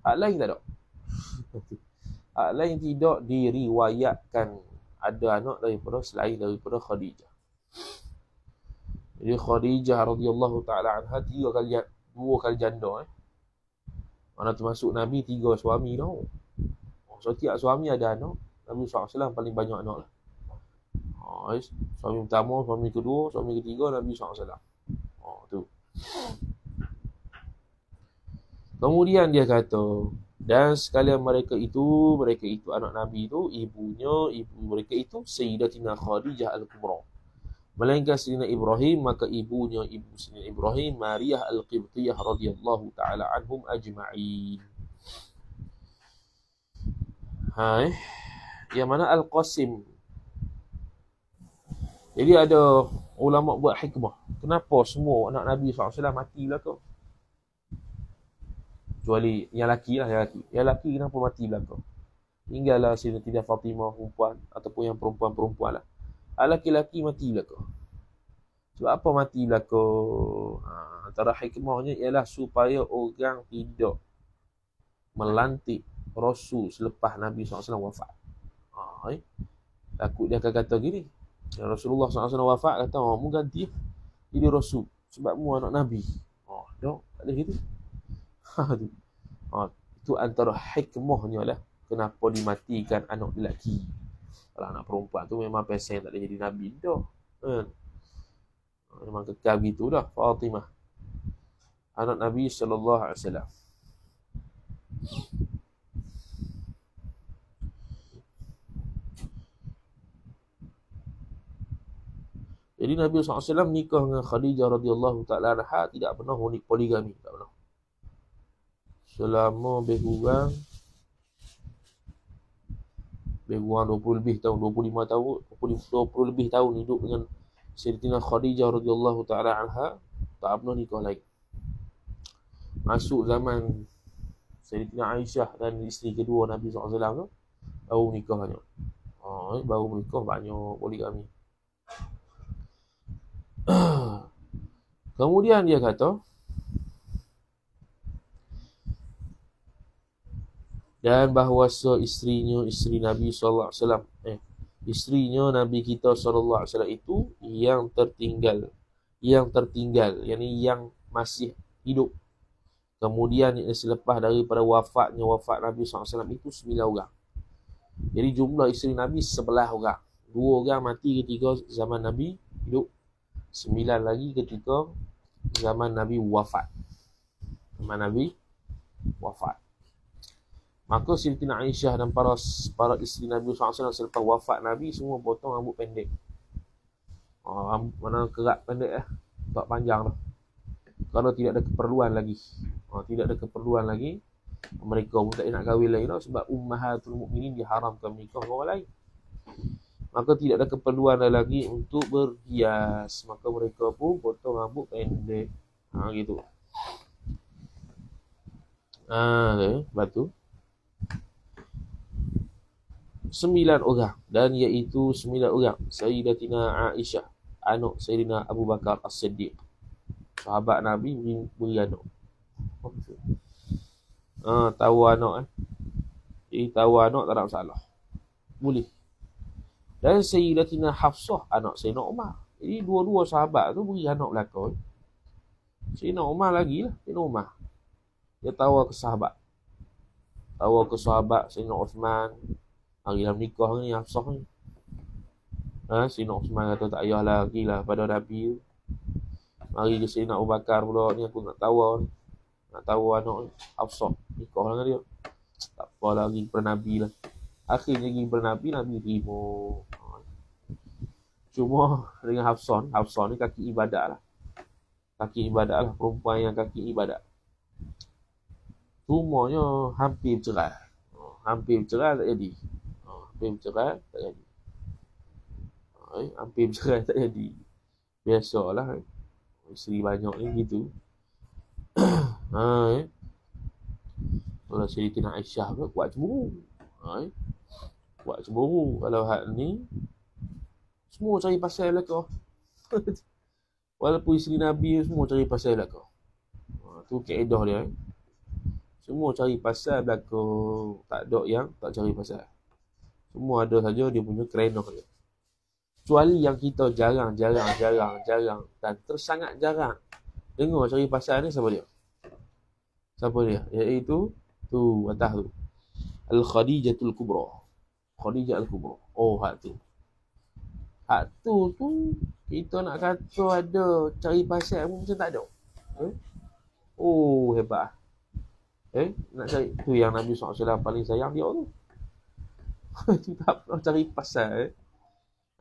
Hak lain tak ada. Hak lain tidak diriwayatkan ada anak daripada selain daripada Khadijah. Jadi Khadijah radhiyallahu taala anha 2 kali janda. Mana termasuk Nabi 3 suami tau. Setiap suami ada anak. Nabi SAW paling banyak anak lah. Suami pertama, suami kedua, suami ketiga Nabi SAW. Tu. Kemudian dia kata, dan sekalian mereka itu anak Nabi itu, ibu mereka itu Sayyidatina Khadijah Al-Kubra. Melainkan Sayyidina Ibrahim, maka ibu Sayyidina Ibrahim, Maryah Al-Qibtiyah radhiyallahu ta'ala anhum ajma'in. Yang mana Al-Qasim. Jadi ada ulama buat hikmah. Kenapa semua anak Nabi SAW mati belakang? Kecuali yang laki lah. Yang laki kenapa mati belakang? Tinggallah Sayyidatina Fatimah perempuan ataupun yang perempuan-perempuan lah. Laki-laki mati belakang. Sebab apa mati belakang? Antara hikmahnya ialah supaya orang tidak melantik Rasul selepas Nabi SAW wafat. Takut dia akan kata gini, Rasulullah SAW wafat, kata, mu ganti jadi Rasul sebab mu anak Nabi. Tak ada gitu. Itu antara hikmahnya lah kenapa dimatikan anak lelaki. Kalau anak perempuan tu memang pesen tak boleh jadi Nabi dah. Memang kekal gitu dah. Fatimah, anak Nabi SAW. Jadi Nabi SAW nikah dengan Khadijah radhiyallahu ta'ala anha, tidak pernah poligami, tak pernah. Selama lebih kurang 20 lebih tahun, 25 tahun, 20 lebih tahun hidup dengan Sayyidatina Khadijah radhiyallahu ta'ala anha, tak pernah nikah lagi. Masuk zaman Sayyidatina Aisyah dan isteri kedua Nabi SAW tu, baru nikahnya. Baru menikah banyak poligami. Kemudian dia kata, dan bahawa isterinya, isteri Nabi SAW, isterinya Nabi kita SAW itu yang tertinggal, yakni yang masih hidup. Kemudian selepas daripada wafat Nabi SAW itu 9 orang. Jadi jumlah isteri Nabi 11 orang. 2 orang mati ketika zaman Nabi hidup, 9 lagi ketika zaman Nabi wafat. Maka Sayyidatina Aisyah dan para isteri Nabi SAW selepas wafat Nabi semua potong rambut pendek. Mana kerat pendek tak panjang dah. Kalau tidak ada keperluan lagi, mereka pun tak nak kahwin lagi dah, sebab ummahatul mukminin diharamkan menikah dengan orang lain. Maka tidak ada keperluan lagi untuk berhias, maka mereka pun potong rambut pendek. Gitu. Batu 9 orang, dan iaitu 9 orang Sayyidatina Aisyah, anak Sayyidina Abu Bakar As-Siddiq, sahabat Nabi, beri anak. Tahu anak Jadi tahu anak tak ada masalah, boleh. Dan Sayyidatina Hafsah, anak Sayyidina Umar. Jadi dua-dua sahabat tu beri anak belakang. Sayyidina Umar lagi lah. Sayyidina Umar dia tahu ke sahabat Sayyidina Uthman. Hari dalam nikah ni Hafsah ni, Sayyidina Uthman kata tak payah lagi lah pada Nabi. Mari ke Sayyidina Abu Bakar pula ni, aku nak tahu anak ni Hafsah, nikah dengan dia. Tak apa lagi kepada Nabi lah. Akhirnya pergi kepada Nabi terima. Cuma dengan Hafsah ni kaki ibadat lah, perempuan yang kaki ibadat. Cumanya hampir bercerai. Hampir bercerai tak jadi. Hampir bercerai tak jadi. Hampir bercerai tak jadi. Biasalah. Isteri banyak ni gitu. Kalau Sayyidatina Aisyah pun kuat cemburu. Kuat cemburu. Kalau hak ni semua cari pasal belakang. Walaupun isteri Nabi semua cari pasal belakang. Tu kaedah dia. Semua cari pasal belakang. Tak ada yang tak cari pasal. Semua ada saja dia punya kerenah dia. Kecuali yang kita jarang dan tersangat jarang dengar cari pasal ni, siapa dia? Siapa dia? Iaitu tu atas tu. Al-Khadijatul Kubra. Khadijah Al-Kubra. Oh, hak tu. Hak tu kita nak kata ada cari pasal pun macam tak ada. Oh, hebat. Nak cari tu yang Nabi SAW paling sayang dia tu. Tu tak pernah cari pasal.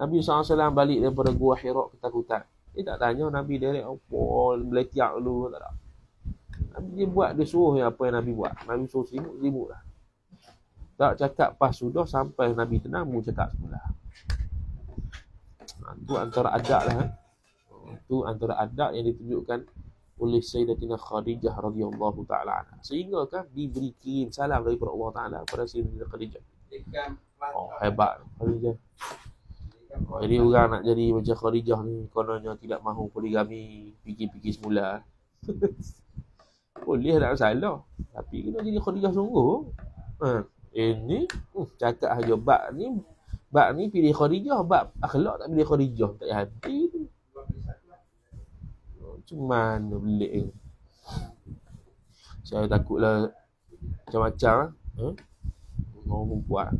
Nabi SAW balik daripada Gua Hira ketakutan. Dia tak tanya Nabi direct apa, beletiak dulu, tak ada. Nabi dia buat, dia suruh apa yang Nabi buat. Nabi suruh selimut lah. Tak cakap pas sudah sampai Nabi tenang, mu cakap sebelah. Itu antara adab lah. Itu antara adab yang ditunjukkan oleh Sayyidatina Khadijah radhiyallahu ta'ala anha. Sehingga kan diberi kirim salam daripada Allah Ta'ala kepada Sayyidatina Khadijah. Oh, hebat Khadijah. Jadi orang nak jadi macam Khadijah ni, kononnya tidak mahu poligami, fikir-fikir semula. Boleh tak salah. Tapi kena jadi Khadijah sungguh. Ini cakap aja bab ni pilih Khadijah, bab akhlak tak pilih Khadijah, tak hati tu. Macam mana belik ni? Saya takutlah macam-macam orang perempuan.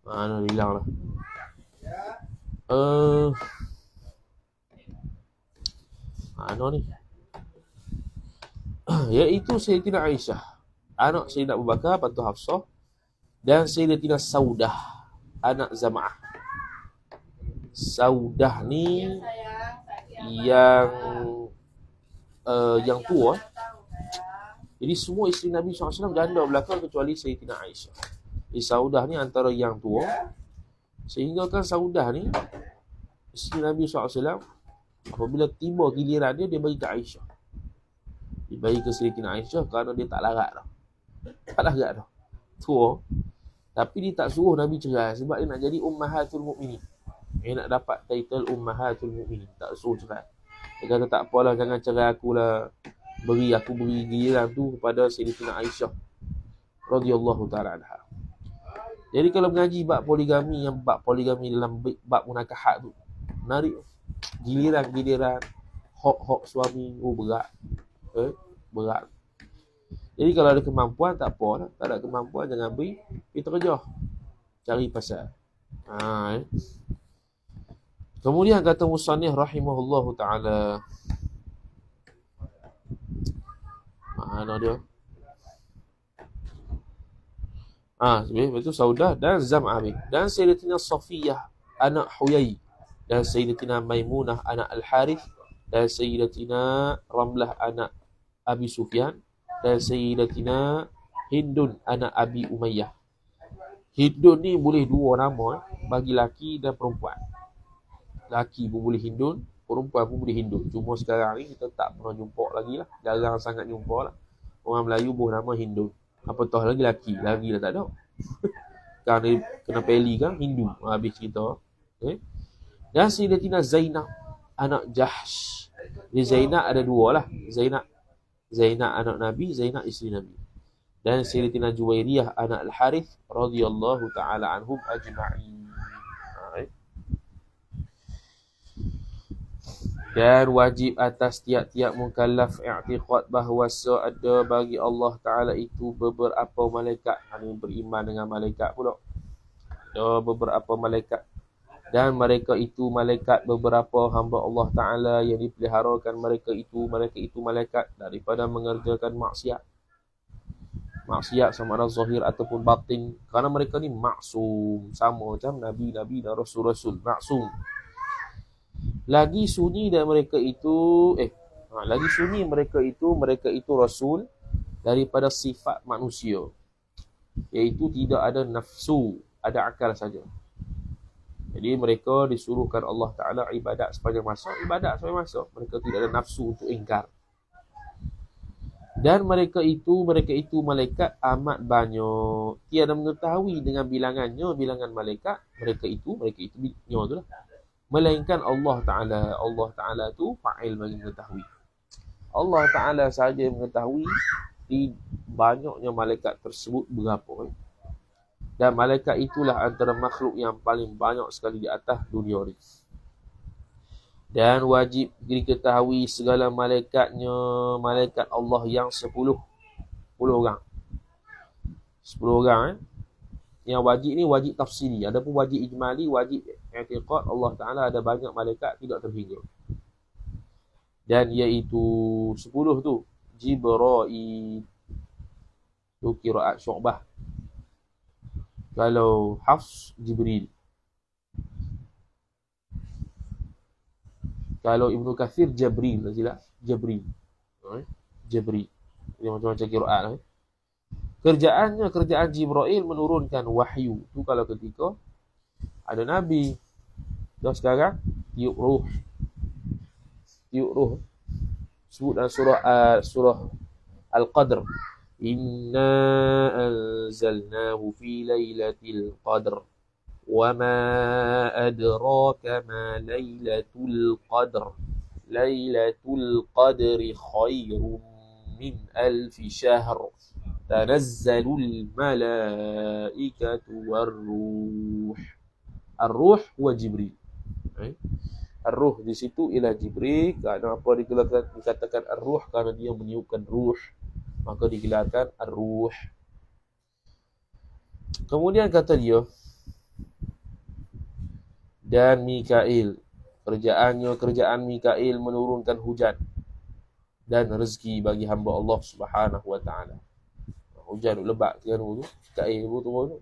Mana hilang lah. Mana ni? Iaitu Sayyidatina Aisyah, anak Sayyidina Abu Bakar, Batu Hafsah, dan Sayyidatina Saudah, anak Zam'ah. Saudah ni yang tua. Jadi semua isteri Nabi SAW janda belakang kecuali Sayyidatina Aisyah. Saudah ni antara yang tua. Sehingga kan Saudah ni isteri Nabi SAW, apabila tiba giliran dia bagi ke Aisyah. Dia bagi ke Sayyidatina Aisyah kerana dia tak larat dah. Tak larat dah. Tua. Tapi dia tak suruh Nabi cerai sebab dia nak jadi Ummahatul Mukminin. Dia nak dapat title Ummahatul Mukminin. Tak suruh cerai. Dia kata tak apalah, jangan cerai aku lah. Aku beri giliran tu kepada Sayyidatina Aisyah radhiyallahu ta'ala anha. Jadi kalau mengaji bab poligami dalam bab munakahat tu, menarik. Giliran hak suami, berat. Berat. Jadi kalau ada kemampuan tak apa lah. Tak ada kemampuan jangan pergi terjah. Cari pasal. Kemudian kata musannif rahimahullahu ta'ala. Mana dia? Sebab itu Saudah dan Zam'ah dan Sayyidatina Safiyah anak Huyai, dan Sayyidatina Maimunah anak Al-Harith, dan Sayyidatina Ramlah anak Abi Sufyan, dan Sayyidatina Hindun anak Abi Umayyah. Hindun ni boleh dua nama bagi laki dan perempuan. Laki pun boleh Hindun, perempuan pun boleh Hindun. Cuma sekarang ni kita tak pernah jumpa lagi lah. Jarang sangat jumpa lah. Orang Melayu pun nama Hindun. Apatah lagi laki dah tak ada. Kan dia kena peli kan Hindu. Habis cerita. Dan Sayyidatina Zainab anak Jahsh. Di Zainab ada dua lah. Zainab anak Nabi, Zainab isteri Nabi. Dan Sayyidatina Juwairiyah anak Al-Harith radhiyallahu ta'ala anhum ajma'in. Dan wajib atas tiap-tiap mukallaf i'tiqad bahawa ada bagi Allah Ta'ala itu beberapa malaikat. Beriman dengan malaikat pula. Ada beberapa malaikat. Dan mereka itu malaikat, beberapa hamba Allah Ta'ala yang dipeliharakan mereka itu malaikat daripada mengerjakan maksiat. Maksiat sama ada zahir ataupun batin. Kerana mereka ni maksum. Sama macam Nabi-Nabi dan Rasul-Rasul. Maksum. Lagi sunyi dan mereka itu Rasul, daripada sifat manusia, iaitu tidak ada nafsu, ada akal saja. Jadi mereka disuruhkan Allah Ta'ala ibadat sepanjang masa, mereka tidak ada nafsu untuk ingkar. Dan mereka itu malaikat amat banyak, tiada mengetahui dengan bilangannya, bilangan malaikat mereka itu itulah, melainkan Allah Ta'ala tu fa'il bagi mengetahui. Allah Ta'ala sahaja mengetahui di banyaknya malaikat tersebut berapa. Dan malaikat itulah antara makhluk yang paling banyak sekali di atas dunia ni. Dan wajib diketahui segala malaikatnya, malaikat Allah yang 10 orang. 10 orang. Yang wajib ni wajib tafsiri. Adapun wajib ijmali, wajib i'tiqad, Allah Ta'ala ada banyak malaikat tidak terhingga. Dan iaitu 10 tu Jibril, tu qiraat Syu'bah. Kalau Hafs, Jibril. Kalau Ibnu Kathir, Jabril. Jabril. Jabril. Dia macam-macam qiraat. Kerjaan Jibril menurunkan wahyu. Tu kalau ketika ada Nabi. Dah sekarang tiup ruh. Sebut dalam surah Al-Qadr. Inna anzalnahu fi lailatul qadr. وَمَا أَدْرَاكَ مَا لَيْلَةُ الْقَدْرِ لَيْلَةُ الْقَدْرِ خَيْرٌ مِّنْ أَلْفِ شَهْرٍ تَنَزَّلُ الْمَلَائِكَةُ وَالرُّوحُ. Ar-Ruh huwa Jibril. Ar-Ruh di situ ialah Jibril. Kerana apa dikatakan Ar-Ruh? Kerana dia meniupkan ruh, maka digelarkan Ar-Ruh. Kemudian kata dia, dan Mikail, kerjaan Mikail menurunkan hujan dan rezeki bagi hamba Allah Subhanahu wa Ta'ala. Hujan lebat kan tu, Mikail tu turun tu.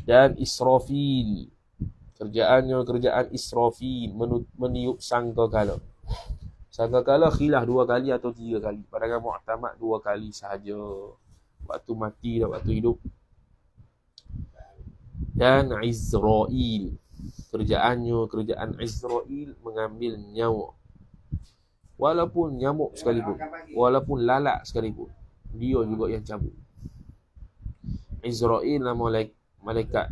Dan Israfil, kerjaan Israfil meniup sangkakala. Sangkakala khilaf 2 kali atau 3 kali. Pandangan mu'tamad 2 kali sahaja. Waktu mati dan waktu hidup. Dan Izrail, kerjaan Izrail mengambil nyawa. Walaupun nyamuk sekalipun, walaupun lalat sekalipun, dia juga yang cabut. Izrail nama malaikat,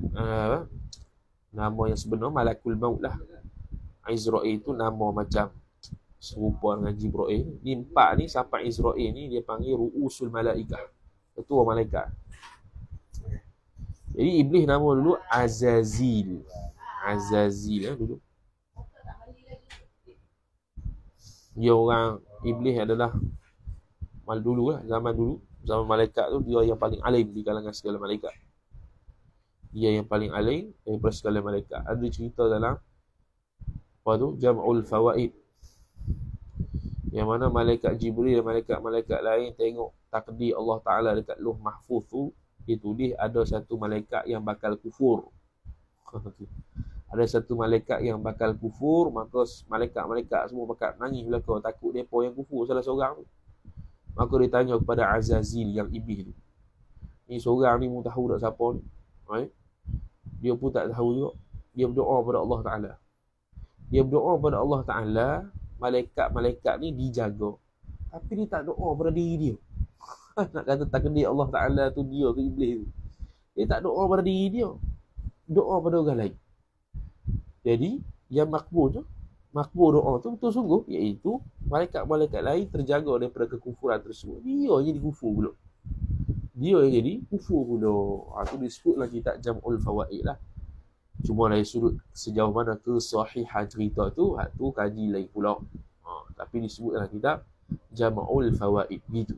nama yang sebenar Malakul Maut lah. Izrail tu nama macam serupa dengan Jibril. Ni 4 ni, sampai Izrail ni dia panggil Ru'usul Malaikah, ketua malaikat. Jadi iblis nama dulu Azazil dulu. Dia orang iblis adalah zaman malaikat tu dia yang paling alim di kalangan segala malaikat. Dia yang paling alim daripada segala malaikat. Ada cerita dalam Jam'ul Fawaid, yang mana malaikat Jibril dan malaikat-malaikat lain tengok takdir Allah Ta'ala dekat Lauh Mahfuz tu, ditulis ada satu malaikat yang bakal kufur. Ada satu malaikat yang bakal kufur, maka malaikat-malaikat semua bakal nangis belaka, takut depa yang kufur salah seorang tu. Maka dia tanya kepada Azazil yang iblis tu, ni seorang ni mu tahu tak siapa ni? Dia pun tak tahu juga. Dia berdoa kepada Allah Ta'ala. Malaikat-malaikat ni dijaga, tapi dia tak doa pada diri dia. Nak kata takdir Allah Ta'ala tu dia ke iblis tu. Dia tak doa pada diri dia, doa pada orang lain. Jadi yang makbul doa tu betul sungguh, iaitu malaikat-malaikat lain terjaga daripada kekufuran tersebut. Dia jadi kufur pula. Itu disebut dalam kitab Jam'ul Fawaid lah. Cuma dari sudut sejauh mana kesahihan cerita tu, kaji lain pula. Tapi disebut dalam kitab Jam'ul Fawaid gitu.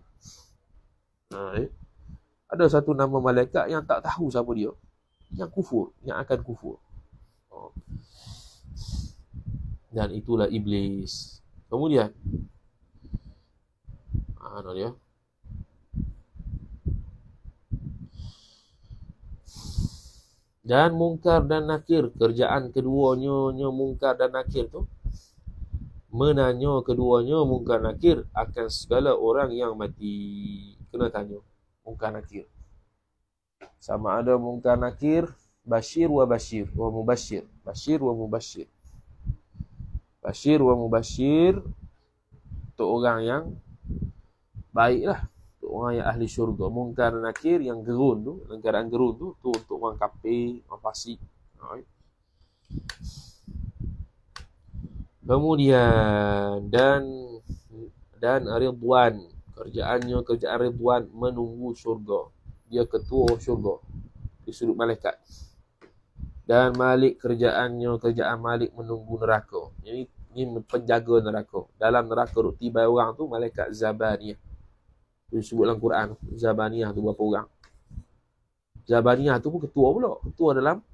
Ada satu nama malaikat yang tak tahu siapa dia, yang kufur, yang akan kufur. Dan itulah iblis. Kemudian dia dan Munkar dan Nakir, kerjaan keduanya Munkar dan Nakir tu menanya keduanya Munkar Nakir akan segala orang yang mati. Kena tanya Munkar Nakir. Sama ada Munkar Nakir, Bashir wa Bashir wa Mubashir. Bashir wa Mubashir. Bashir wa Mubashir untuk orang yang baiklah, untuk orang yang ahli syurga. Munkar Nakir yang gerun tu, dalam keadaan gerun tu untuk orang kafir, orang fasik. Kemudian dan Ridwan, kerjaan Ridwan menunggu syurga. Dia ketua syurga di sudut malaikat. Dan Malik, kerjaan Malik menunggu neraka. Ini penjaga neraka. Dalam neraka duk tiba orang tu malaikat Zabaniyah. Itu disebut dalam Quran. Zabaniyah tu berapa orang? Zabaniyah tu pun ketua pula. Ketua dalam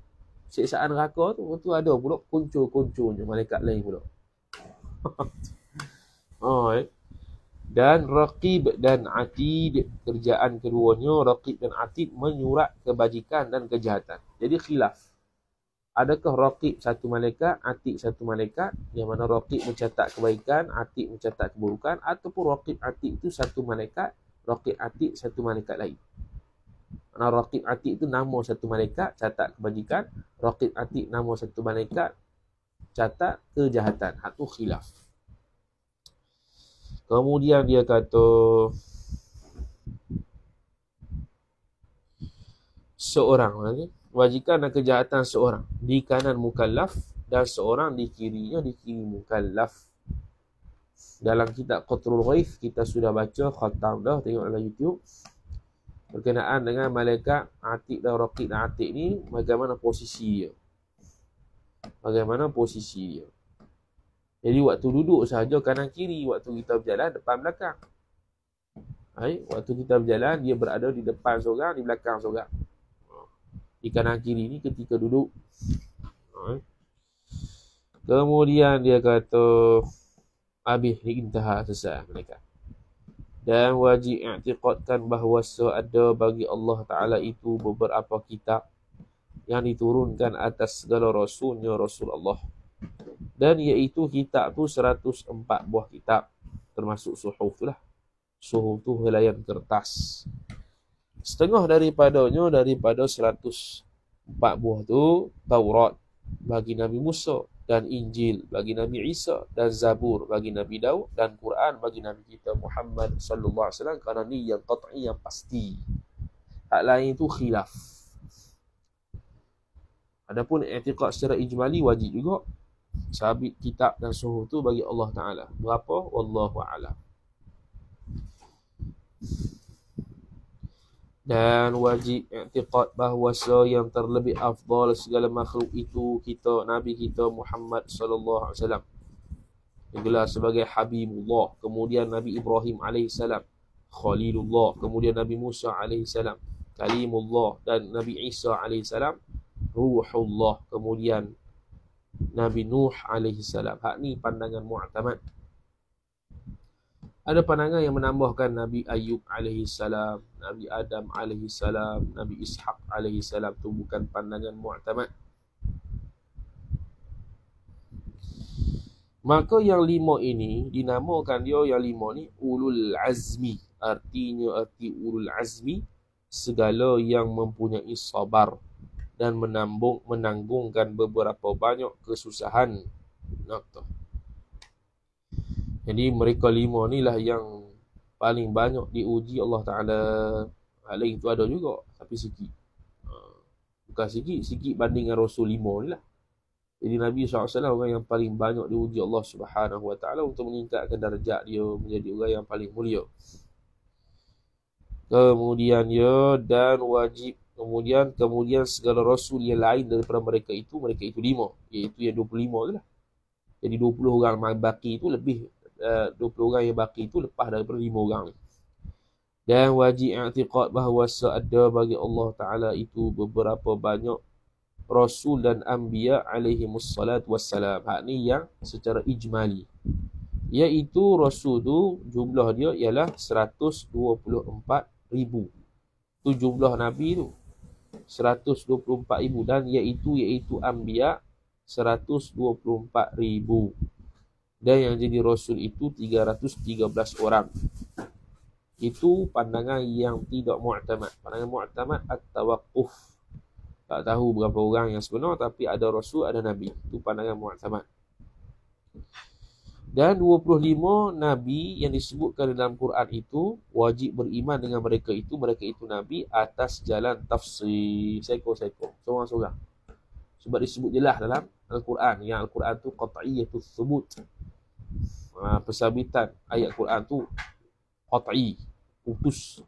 siksaan neraka tu. Itu ada pula kuncur-kuncurnya malaikat lain pula. Dan Raqib dan Atid, kerjaan keduanya Raqib dan Atid menyurat kebajikan dan kejahatan. Jadi khilaf. Adakah Raqib satu malaikat, Atid satu malaikat, yang mana Raqib mencatat kebaikan, Atid mencatat keburukan, ataupun Raqib Atid itu satu malaikat, Raqib Atid satu malaikat lain. Mana Raqib Atid itu nama satu malaikat catat kebajikan, Raqib Atid nama satu malaikat catat kejahatan. Itu khilaf. Kemudian dia kata seorang wajikan dan kejahatan seorang di kanan mukallaf dan seorang di kiri mukallaf. Dalam kitab Qatrul Ghaith kita sudah baca khatam dah, tengok dalam YouTube berkenaan dengan malaikat Atid dan Raqib dan Atid ni, bagaimana posisi dia. Jadi waktu duduk sahaja kanan kiri, waktu kita berjalan depan belakang. Waktu kita berjalan dia berada di depan seorang, di belakang seorang. Di kanan kiri ni ketika duduk. Kemudian dia kata habis intaha, selesai mereka. Dan wajib i'tiqadkan bahawa ada bagi Allah Ta'ala itu beberapa kitab yang diturunkan atas segala rasulnya Rasulullah. Dan iaitu kitab tu 104 buah kitab, termasuk suhuf tu lah. Suhuf tu helaian kertas. Setengah daripada 104 buah tu Taurat bagi Nabi Musa, dan Injil bagi Nabi Isa, dan Zabur bagi Nabi Daud, dan Quran bagi Nabi kita Muhammad sallallahu alaihi wasallam. Kerana ni yang qat'i, yang pasti. Hak lain tu khilaf. Adapun i'tiqad secara ijmali wajib juga. Sabit kitab dan suhuf tu bagi Allah Ta'ala. Berapa? Wallahu a'lam. Dan wajib i'tiqad bahawa yang terlebih afdal segala makhluk itu kita, Nabi kita Muhammad sallallahu alaihi wasallam, digelar sebagai Habibullah. Kemudian Nabi Ibrahim alaihissalam Khalilullah. Kemudian Nabi Musa alaihissalam Kalimullah. Dan Nabi Isa alaihissalam Ruhullah. Kemudian Nabi Nuh alaihissalam. Hak ni pandangan mu'tamad. Ada pandangan yang menambahkan Nabi Ayub alaihissalam, Nabi Adam alaihissalam, Nabi Ishaq alaihissalam. Tu bukan pandangan mu'tamad. Maka yang 5 ini dinamakan dia, yang 5 ni ulul azmi. Artinya arti ulul azmi segala yang mempunyai sabar dan menanggungkan beberapa banyak kesusahan. Jadi mereka 5 ni lah yang paling banyak diuji Allah Ta'ala. Lain tu ada juga, tapi sikit. Bukan sikit banding dengan Rasul 5 ni lah. Jadi Nabi SAW orang yang paling banyak diuji Allah Subhanahu Wa Ta'ala untuk meningkatkan darjat dia menjadi orang yang paling mulia. Kemudian dan wajib. Kemudian segala Rasul yang lain daripada mereka itu 5, iaitu yang 25 tu lah. Jadi 20 orang baki itu lebih, 20 orang yang baki itu lepas daripada 5 orang ni. Dan wajib i'tiqad bahawa ada bagi Allah Ta'ala itu beberapa banyak Rasul dan Anbiya alaihimussalatu wassalam. Hak ni yang secara ijmali, iaitu Rasul tu jumlah dia ialah 124,000. Tu jumlah Nabi tu 124,000. Dan iaitu Anbiya 124,000. Dan yang jadi Rasul itu 313 orang. Itu pandangan yang tidak mu'tamad. Pandangan mu'tamad at-tawaqquf. Tak tahu berapa orang yang sebenar, tapi ada Rasul, ada Nabi. Itu pandangan mu'tamad. Dan 25 Nabi yang disebutkan dalam Quran itu, wajib beriman dengan mereka itu Nabi atas jalan tafsir. Seko-seko, seorang-seorang. Sebab disebut jelas dalam Al-Quran. Yang Al-Quran tu qat'iyatul thubut. Persabitan ayat Quran tu qat'i, putus.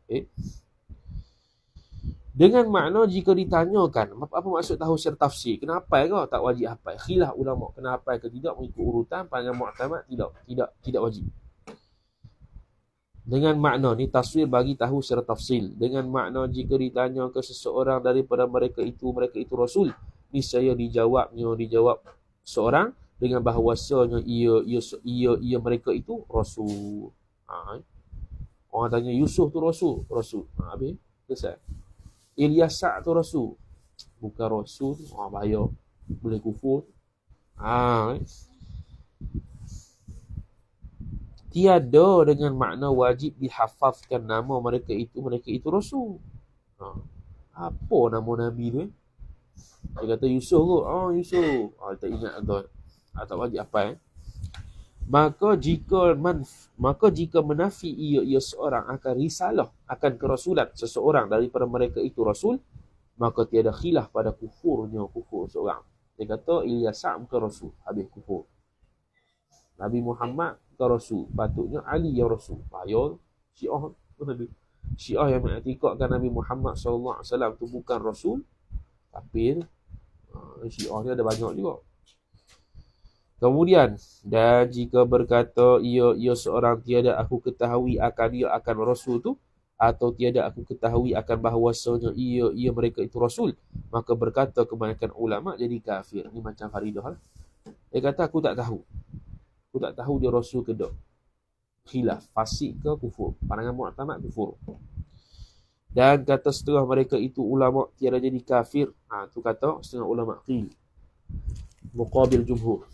Dengan makna jika ditanyakan apa maksud tahu secara tafsir, kenapa kau tak wajib hafal? Khilaf ulama kenapa ke tidak mengikut urutan pandangan mu'tamad, tidak wajib. Dengan makna ni taswir bagi tahu secara tafsil. Dengan makna jika ditanya ke seseorang daripada mereka itu Rasul, niscaya dijawab seorang dengan bahawasanya ia mereka itu Rasul. Orang tanya Yusuf tu Rasul. Habis selesai. Ilyasa tu Rasul. Bukan Rasul. Bahaya. Boleh kufur. Tiada dengan makna wajib dihafazkan nama mereka itu Rasul. Apa nama Nabi tu? Dia kata Yusuf tu. Yusuf. Tak ingat tuan. Tak wajib apa. Maka jika menafi ia seorang akan risalah, akan kerasulan seseorang daripada mereka itu Rasul, maka tiada khilaf pada kufur seorang. Dia kata Ilyasa bukan Rasul, habis kufur. Nabi Muhammad bukan Rasul, patutnya Ali yang Rasul. Ayol Syiah yang mengiktikadkan Nabi Muhammad SAW itu bukan Rasul, tapi Syiah ni ada banyak juga. Kemudian, dan jika berkata ia seorang tiada aku ketahui akan Rasul tu, atau tiada aku ketahui akan bahawasanya ia mereka itu Rasul, maka berkata kebanyakan ulama jadi kafir. Ini macam Faridah. Dia kata aku tak tahu dia Rasul ke tak. Khilaf, fasik ke kufur. Pandangan mu'tamad kufur. Dan kata setengah mereka itu ulama tiada jadi kafir. Tu kata setengah ulama qil. Muqabil jumhur.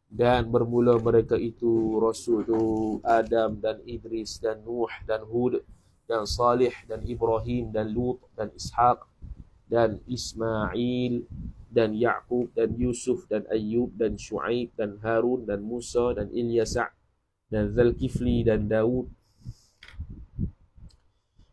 Dan bermula mereka itu Rasul tu Adam dan Idris dan Nuh dan Hud dan Salih dan Ibrahim dan Lut dan Ishaq dan Ismail dan Ya'qub dan Yusuf dan Ayyub dan Shu'aib dan Harun dan Musa dan Ilyasa dan Zulkifli dan Daud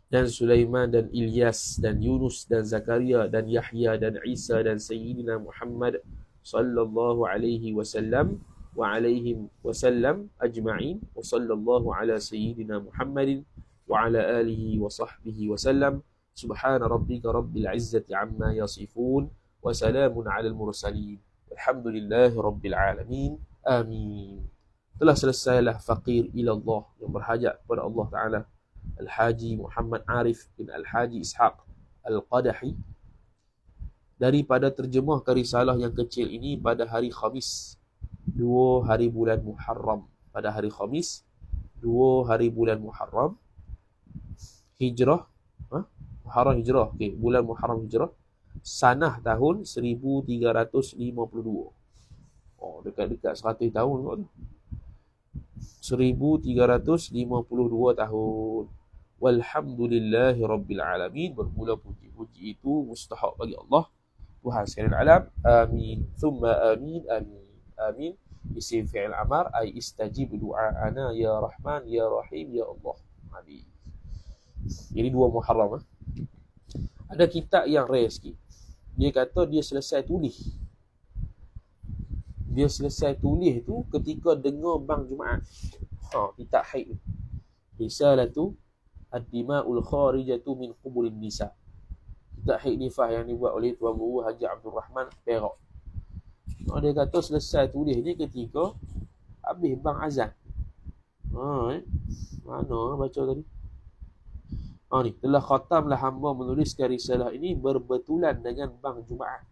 dan Sulaiman dan Ilyas dan Yunus dan Zakaria dan Yahya dan Isa dan Sayyidina Muhammad sallallahu alaihi wasallam wa alaihim wasallam ajma'in wa sallallahu ala sayyidina Muhammadin wa ala alihi wa sahbihi wasallam. Subhana rabbika rabbil izzati amma yasifun wa salamun ala al-mursalin walhamdulillahi rabbil alamin. Amin. Telah selesailah faqir ila Allah, yang berhajat kepada Allah Ta'ala, Al-Haji Muhammad Arif bin Al-Haji Ishaq Al-Qadahi, daripada terjemah risalah yang kecil ini pada hari Khamis 2 hari bulan Muharram. Pada hari Khamis 2 hari bulan Muharram Hijrah, Muharram Hijrah, bulan Muharram Hijrah, sanah tahun 1352. Dekat-dekat 100 tahun kot tu. 1352 tahun. Walhamdulillahi rabbil alamin. Bermula puji-puji itu mustahak bagi Allah, Tuhan sekalian alam. Amin. Thumma amin. Amin. Amin. Isim fi'il amar, ay istajib du'a'ana ya Rahman ya Rahim ya Allah. Amin. Jadi 2 Muharram. Ada kitab yang rare sikit. Dia kata dia selesai tulis. Dia selesai tulis tu ketika dengar bang Jumaat. Kitab haid tu. Risalatu ad-dima'ul kharijatu min quburin nisa. Kitab haid nifah yang dibuat oleh Tuan Guru Haji Abdul Rahman Perak. Dia kata selesai tulis ni ketika habis bang azan. Mana baca tadi? Ni, telah khatamlah hamba menuliskan risalah ini berbetulan dengan bang Jumaat.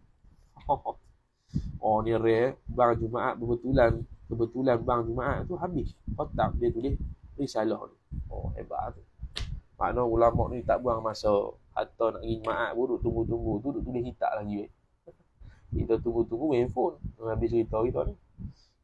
Ni rare, bang Jumaat kebetulan bang Jumaat tu habis khatam dia tulis risalah ni. Hebat tu. Makna ulama ni tak buang masa. Atau nak pergi Jumaat pun tunggu-tunggu tu duk tulis kitab lagi. Kita tunggu-tunggu main phone. Habis cerita kita ni.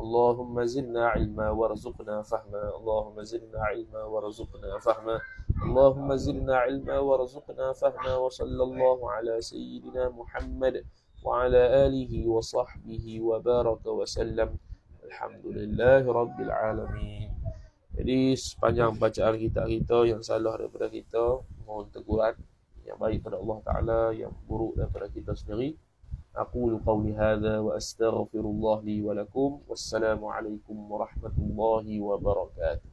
اللهم زدنا علما وارزقنا فهما اللهم زدنا علما وارزقنا فهما اللهم زدنا علما وارزقنا فهما وصلى الله على سيدنا محمد وعلى آله وصحبه وبارك وسلم الحمد لله رب العالمين. Jadi sepanjang bacaan kita yang salah daripada kita, mohon teguran. Yang baik pada Allah Ta'ala, yang buruk daripada kita sendiri. أقول قولي هذا وأستغفر الله لي ولكم والسلام عليكم ورحمة الله وبركاته.